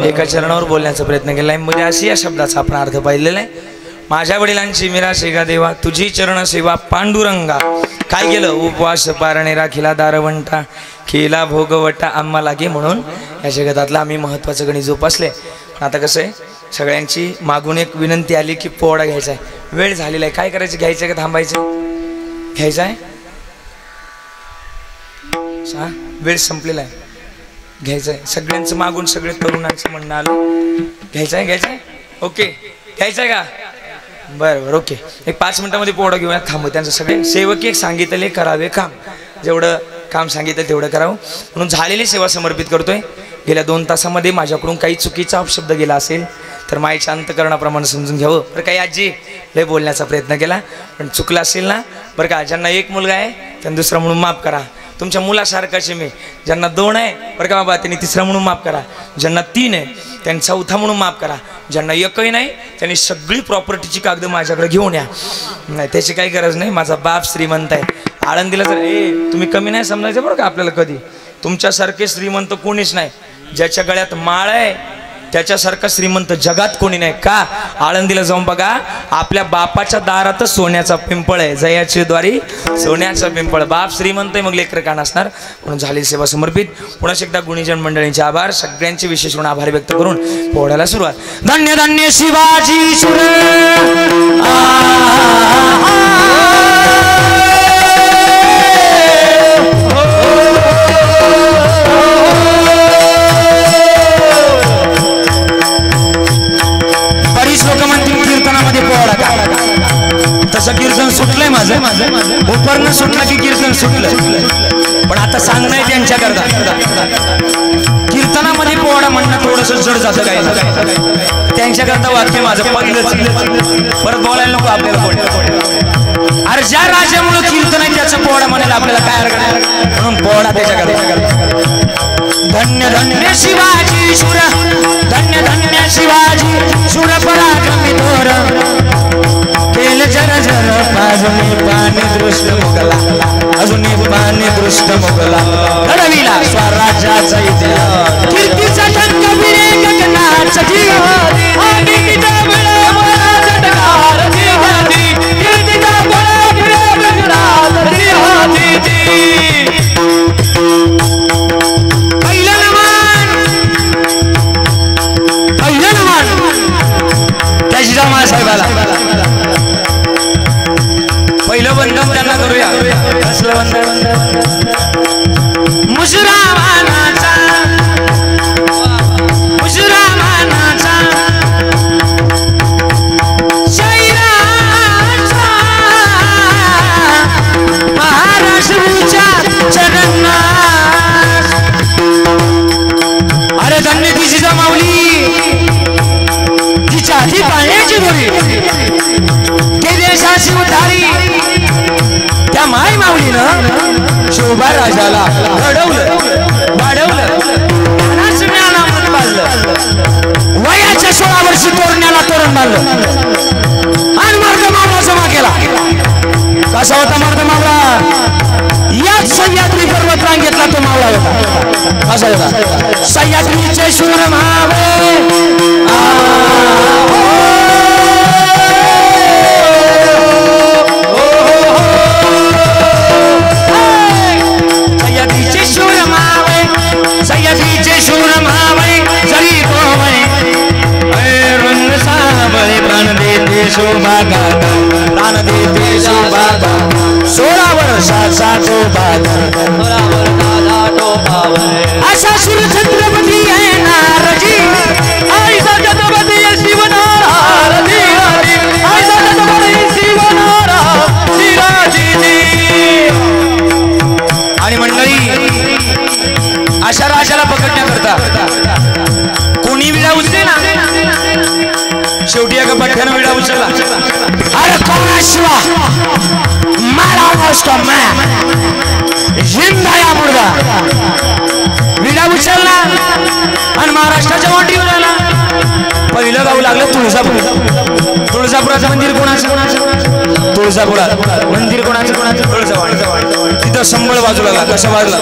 एका चरणावर बोलण्याचा प्रयत्न केलाय मध्ये अशी या शब्दाचा आपण अर्थ पाहिलेला आहे माझ्या वडिलांची मीरा शेगा देवा तुझी चरण सेवा पांडुरंगा काय केलं उपवास पारणे राखिला दारवंटा केला भोगवटा आम्हा लागे म्हणून या जगतातला आम्ही महत्त्वाचं गणित जोपासले आता कसं आहे सगळ्यांची मागून एक विनंती आली की पोवाडा घ्यायचा आहे वेळ झालेला आहे काय करायचं घ्यायचं का थांबायचं घ्यायचं आहे वेळ संपलेला आहे घ्यायचं आहे सगळ्यांचं मागून सगळे तरुणांचं म्हणणं आलं घ्यायचं आहे ओके घ्यायचंय का? बरं ओके. एक 5 मिनिटामध्ये पोवडा घेऊया. थांबू. त्यांचं सगळे सेवक एक सांगितले करावे काम, जेवढं काम सांगितलं तेवढं करावं म्हणून झालेली सेवा समर्पित करतोय. गेल्या 2 तासामध्ये माझ्याकडून काही चुकीचा अपशब्द गेला असेल तर माईच्या अंतकरणाप्रमाणे समजून घ्यावं. बरं काही आजी लय बोलण्याचा प्रयत्न केला पण चुकलं असेल ना बरं का. ज्यांना 1 मुलगा आहे त्यांना दुसरा म्हणून माफ करा. तुमच्या मुलासारखाचे मी. ज्यांना 2 आहे बरं का बाबा त्यांनी 3रा म्हणून माफ करा. ज्यांना 3 आहे त्यांनी 4था म्हणून माफ करा. ज्यांना 1ही नाही त्यांनी सगळी प्रॉपर्टीची कागद माझ्याकडे घेऊन या. नाही त्याची काही गरज नाही. माझा बाप श्रीमंत आहे. आळंदीला जर तुम्ही कमी नाही समजायचं बरं का आपल्याला कधी. तुमच्यासारखे श्रीमंत कोणीच नाही. ज्याच्या गळ्यात माळ आहे त्याच्यासारखा श्रीमंत जगात कोणी नाही. का? आळंदीला जाऊन बघा आपल्या बापाच्या दारातच सोन्याचा पिंपळ आहे. जयाची द्वारी सोन्याचा पिंपळ. बाप श्रीमंत आहे मग लेकर का नसणार. म्हणून झालेली सेवा समर्पित. पुन्हा एकदा गुणीजन मंडळींचे आभार. सगळ्यांचे विशेष म्हणून आभार व्यक्त करून पोहड्याला सुरुवात. धन्य धन्य शिवाजी सुर तसं कीर्तन सुटलंय माझं. उपरनं सुटलं की कीर्तन सुटलं. पण आता सांगणं आहे त्यांच्याकरता. कीर्तनामध्ये पोवाडा म्हणणं थोडंसं जड जातं काय. त्यांच्याकरता वाक्य माझं पहिलंच. परत बोलायला नको आपल्याला कोण. अरे ज्या राजामुळे कीर्तन आहे त्याचं पोवाडा म्हणायला आपल्याला काय हरकत आहे. म्हणून पोवाडा त्याच्याकरता. धन्य धन्य शिवाजी शूर धन्य धन्य शिवाजी शूर पराक्रमी थोर केल जर जर अजून पाणी दृष्ट मुगला अजून पाणी दृष्ट मुगला घडविला स्वराज्याचा इतिहास कीर्तीचा टंक बिरे गगनाचा जीव कीर्तीचा बळा जटकार जीवाती कीर्तीचा बळा बिरे गगनाचा जीवाती साहेबाला पहिलं वंदन त्यांना करूया. कसलं वंदन? मुजरामानाचा मुजरामानाचा शैराचा महाराष्ट्राच्या जगन्नाथ. अरे धन्य तिची जमावली तिच्या हाती पाण्याची दोरी ते देशाची उधारी. त्या माय माऊलीनं शोभा राजाला घडवलं वाढवलं. ज्ञानामृत बांधलं. वयाच्या 16 वर्षी तोरण्याला तोरण बांधलं आणि मर्द मावळा जमा केला. कसा होता मर्द मावळा? याच सह्याद्री पर्वत रांगेतला तो मावळा होता. कसा होता? सह्याद्रीचे शूर मावळे सह्याद्रीचे शूर मावळे जरी गोवळे रंग सावळे प्राण देते शोभा गाता प्राण देते शोभा गाता 16 वर्षाचा तो असा शूर छत्रपती आहे नारजी आईचा छत्रपती शिवनाराजी आईचा छत्रपती शिवनाराजी. आणि मंडळी अशा राजाला पकडण्याकरता कोणी विडा उचले ना. शेवटी एका पठ्यानं विडा उचलला. अरे कोणा शिवा मारा नसतो जिंदा मुलगा विडा उचलला आणि महाराष्ट्राच्या वाटीवर आला. पहिलं गाव लागलं तुळजापूर. तुळजापुराचं मंदिर कोणाचं? तुळजापुरात मंदिर कोणाचं? तुळजावाडी. तिथं संबळ बाजूला लागला. कसं वाजला?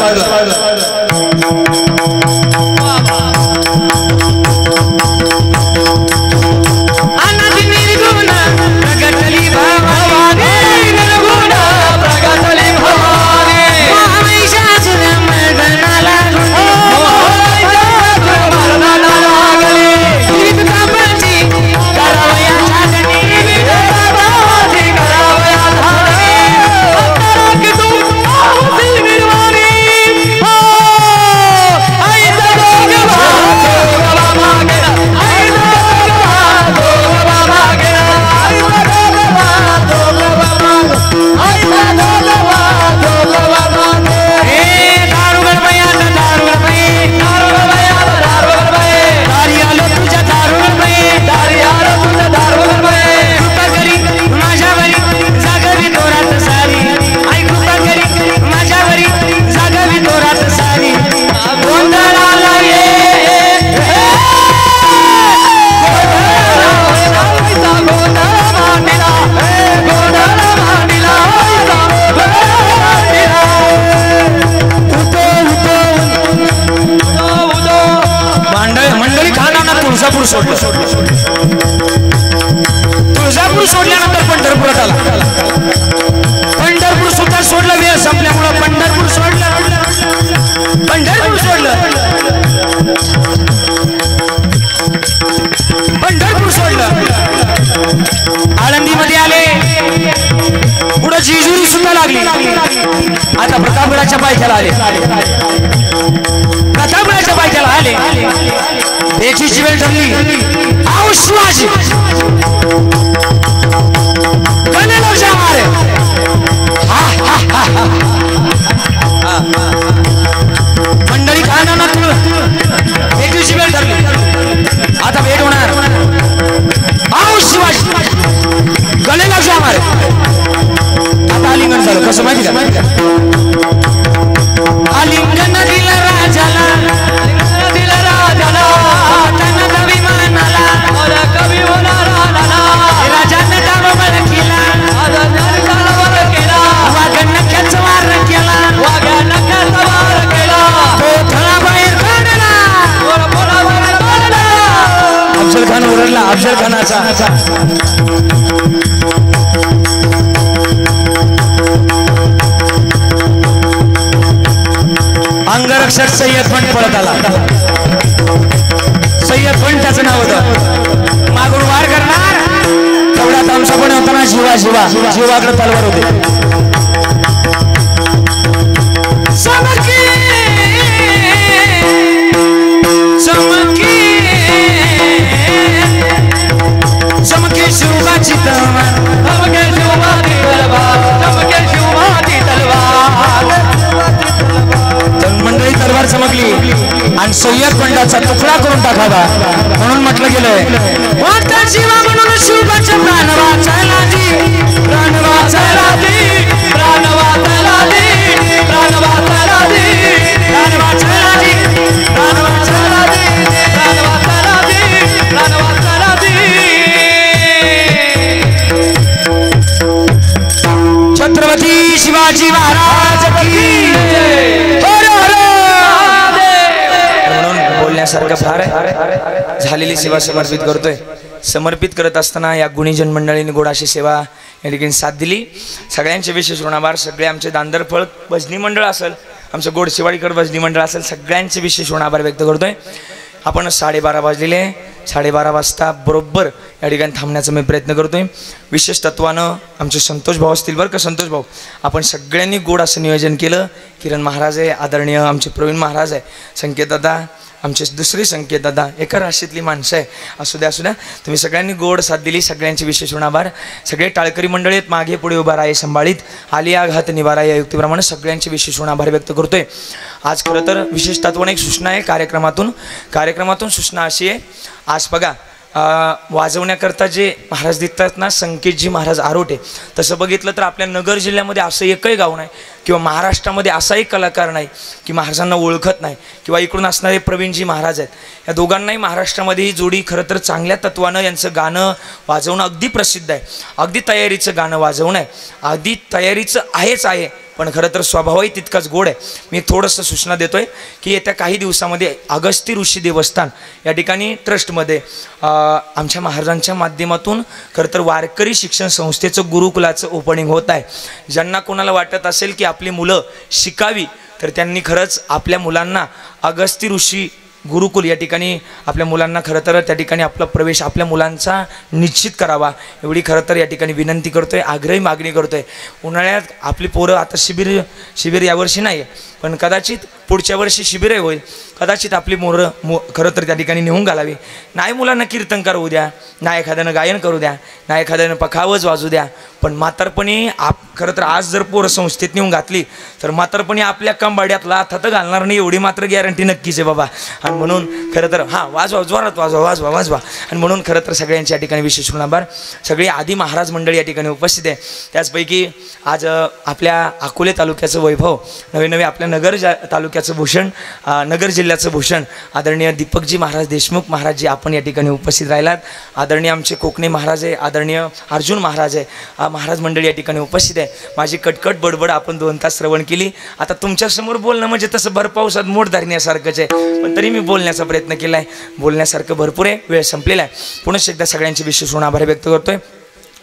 तुळजापूर सोडलं तुळजापूर सोडल्यानंतर पंढरपुरात आला पंढरपूर सुद्धा सोडलं वेळ संपल्यामुळं पंढरपूर सोडलं पंढरपूर सोडलं पंढरपूर सोडलं आळंदीमध्ये आले पुढे जेजुरी सुद्धा लागली आता प्रतापगडाच्या पायथ्याला आले प्रतापगडाच्या पायथ्याला आले भेटीची वेळ ठरली आओ शिवाजी गले लो जा मारे मंडळी खाना ना भेटीची वेळ ठरली आता भेट होणार आओ शिवाजी गले लो जा मारे आता आलिंगन झालं कसं माहिती का आलिंगन दिला राजाला अफजल खान ओरडला अफजल खानाचा अंगरक्षक सय्यद पण पळत आला सय्यद पण त्याचं नाव होतं मागून वार करणार तेवढ्यात आमचा पण होता ना शिवा शिवा शिवाकडे तलवार होते चमकी चमकी चमके शिवाची तलवार चमके शिवाची तलवार चमके शिवाची तलवार मंडळी तलवार चमकली आणि सय्यद पंडाचा तुकडा करून टाकावा म्हणून म्हटलं गेलंय वाटा शिवा म्हणून शिवाचा प्राण वाचायला दी प्राण वाचायला दी प्राण वाचायला दी प्राण वाचायला दी प्राण वाचायला दी प्राण वाचायला दी प्राण वाचायला दी प्राण वाचायला दी छत्रपती शिवाजी महाराज की बोलण्यासारखं फार झालेली सेवा समर्पित करतोय समर्पित करत असताना या गुणीजन मंडळीने गोडाशी सेवा या ठिकाणी साथ दिली सगळ्यांचे विशेष ऋणाभार सगळे आमचे दांदरफळ भजनी मंडळ असेल आमचं गोडशिवाडीकर भजनी मंडळ असेल सगळ्यांचे विशेष ऋणाभार व्यक्त करतोय आपण 12:30 वाजलेले 12:30 वाजता बरोबर या ठिकाणी थांबण्याचा मी प्रयत्न करतोय विशेष तत्वानं आमचे संतोष भाऊ असतील बरं का संतोष भाऊ आपण सगळ्यांनी गोड असं नियोजन केलं किरण महाराज आहे आदरणीय आमचे प्रवीण महाराज आहे संकेतदादा आमचे दुसरे संकेतदादा एका राशीतली माणसं आहे असू द्या तुम्ही सगळ्यांनी गोड साथ दिली सगळ्यांचे विशेष आभार सगळे टाळकरी मंडळी आहेत मागे पुढे उभा राहा संभाळीत आली आघात निवारा या युक्तीप्रमाणे सगळ्यांचे विशेष आभार व्यक्त करतोय आज खरं तर विशेष तत्वाने एक सूचना आहे कार्यक्रमातून सूचना अशी आहे आज बघा वाजवण्याकरता जे महाराज दिसतात ना संकेतजी महाराज आरोटे तसं बघितलं तर आपल्या नगर जिल्ह्यामध्ये असं एकही गाव नाही किंवा महाराष्ट्रामध्ये असा एक कलाकार नाही की महाराजांना ओळखत नाही किंवा इकडून असणारे प्रवीणजी महाराज आहेत या दोघांनाही महाराष्ट्रामध्ये ही जोडी खरं तर चांगल्या तत्वानं यांचं गाणं वाजवणं अगदी प्रसिद्ध आहे अगदी तयारीचं गाणं वाजवणं आहे अगदी तयारीचं आहेच आहे पण खरं तर स्वभावही तितकाच गोड आहे मी थोडंसं सूचना देतोय की येत्या काही दिवसामध्ये अगस्ती ऋषी देवस्थान या ठिकाणी ट्रस्टमध्ये आमच्या महाराजांच्या माध्यमातून खरं तर वारकरी शिक्षण संस्थेचं गुरुकुलाचं ओपनिंग होत आहे ज्यांना कोणाला वाटत असेल की आपली मुलं शिकावी तर त्यांनी खरंच आपल्या मुलांना अगस्ती ऋषी गुरुकुल या ठिकाणी आपल्या मुलांना खरं तर त्या ठिकाणी आपला प्रवेश आपल्या मुलांचा निश्चित करावा एवढी खरं तर या ठिकाणी विनंती करतोय आग्रही मागणी करतोय उन्हाळ्यात आपली पोरं आता शिबिर यावर्षी नाही पण कदाचित पुढच्या वर्षी शिबिरही होईल कदाचित आपली खरं तर त्या ठिकाणी नेऊन घालावी नाही मुलांना कीर्तन करू द्या ना एखाद्यानं गायन करू द्या ना एखाद्यानं पखावज वाजू द्या पण म्हातारपणी खरं तर आज जर पोरं संस्थेत नेऊन घातली तर म्हातारपणी आपल्या कंबाड्यात लाथात घालणार नाही एवढी मात्र गॅरंटी नक्कीच आहे बाबा आणि म्हणून खरं तर हां वाजवा जोरात वाजवा आणि म्हणून खरं तर सगळ्यांच्या ठिकाणी विशेष आभार सगळी आदी महाराज मंडळी या ठिकाणी उपस्थित आहे त्याचपैकी आज आपल्या अकोले तालुक्याचं वैभव नवे आपल्या नगर तालुक्याचं भूषण, नगर जिल्ह्याचं भूषण आदरणीय दीपकजी महाराज देशमुख महाराजजी आपण या ठिकाणी उपस्थित राहिलात. आदरणीय आमचे कोकणे महाराज आहे, आदरणीय अर्जुन महाराज आहे, महाराज मंडळी या ठिकाणी उपस्थित आहे. माझी कटकट बडबड आपण 2 तास श्रवण केली. आता तुमच्यासमोर बोलणं म्हणजे तसं भर पावसात मोठ धरण्यासारखंच आहे, पण तरी मी बोलण्याचा प्रयत्न केला आहे. बोलण्यासारखं भरपूर आहे, वेळ संपलेला आहे. पुन्हा एकदा सगळ्यांचे विशेष आभार व्यक्त करतोय.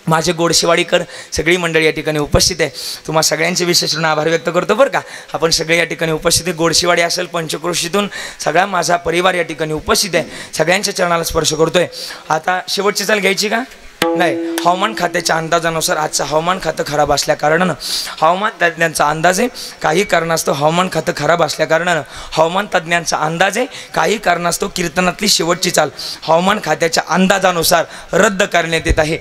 माझे गोडशिवाडीकर सगळी मंडळी या ठिकाणी उपस्थित आहे. तुम्हा सगळ्यांचे विशेष आभार व्यक्त करतो बरं का. आपण सगळे या ठिकाणी उपस्थित आहे. गोडशिवाडी असेल पंचक्रोशीतून सगळा माझा परिवार या ठिकाणी उपस्थित आहे. सगळ्यांच्या चरणाला स्पर्श करतोय. आता शेवटची चाल घ्यायची का नाही? हवामान खात्याच्या अंदाजानुसार आजचं हवामान खातं खराब असल्या कारणानं हवामान तज्ज्ञांचा अंदाज आहे काही कारणास्तव हवामान खातं खराब असल्या कारणानं हवामान तज्ज्ञांचा अंदाज आहे काही कारणास्तव कीर्तनातली शेवटची चाल हवामान खात्याच्या अंदाजानुसार रद्द करण्यात येत आहे.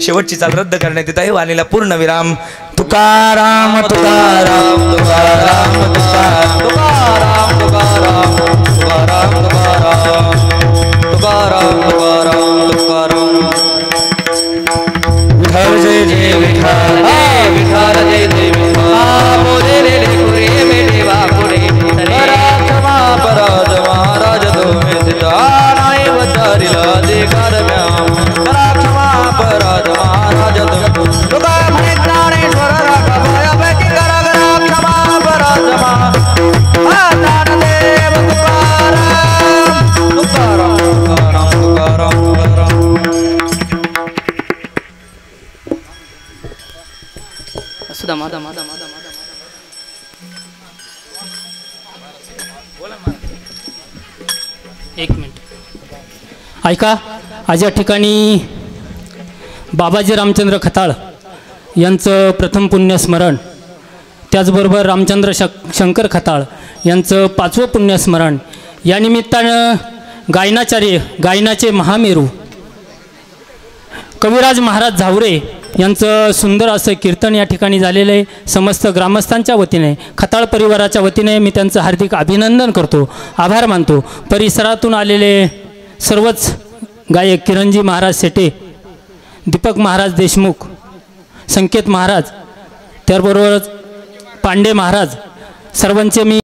शेवटची चाल रद्द करण्यात येत आहे. वाणीला पूर्ण विराम. तुकाराम तुकाराम तुकाराम तुकाराम तुकाराम तुकाराम तुकाराम तुकाराम तुकाराम तुकाराम विठ्ठल जय जय विठ्ठल विठ्ठल जय जय विठ्ठल बोले रे रे पुरे मेरे बापुरे परात्मा पराज महाराज तुम्ही जाणाय वचारिला देकार म्याम परात्मा पराज महाराज तुम्ही तुका म्हणे ज्ञानेश्वर राघवाया बैठी करा करा क्षमा पराज महाराज देव तुकाराम तुकाराम तुकाराम तुकाराम तुकाराम. एक मिनिट ऐका. आज या ठिकाणी बाबाजी रामचंद्र खताळ यांचं प्रथम पुण्यस्मरण, त्याचबरोबर रामचंद्र शंकर खताळ यांचं 5वं पुण्यस्मरण. या निमित्तानं गायनाचार्य गायनाचे महामेरू कविराज महाराज झावरे यांचं सुंदर असं कीर्तन या ठिकाणी झालेलं आहे. समस्त ग्रामस्थांच्या वतीने खताळ परिवाराच्या वतीने मी त्यांचं हार्दिक अभिनंदन करतो, आभार मानतो. परिसरातून आलेले सर्वच गायक किरणजी महाराज सेटे, दीपक महाराज देशमुख, संकेत महाराज, त्याबरोबरच पांडे महाराज सर्वांचे मी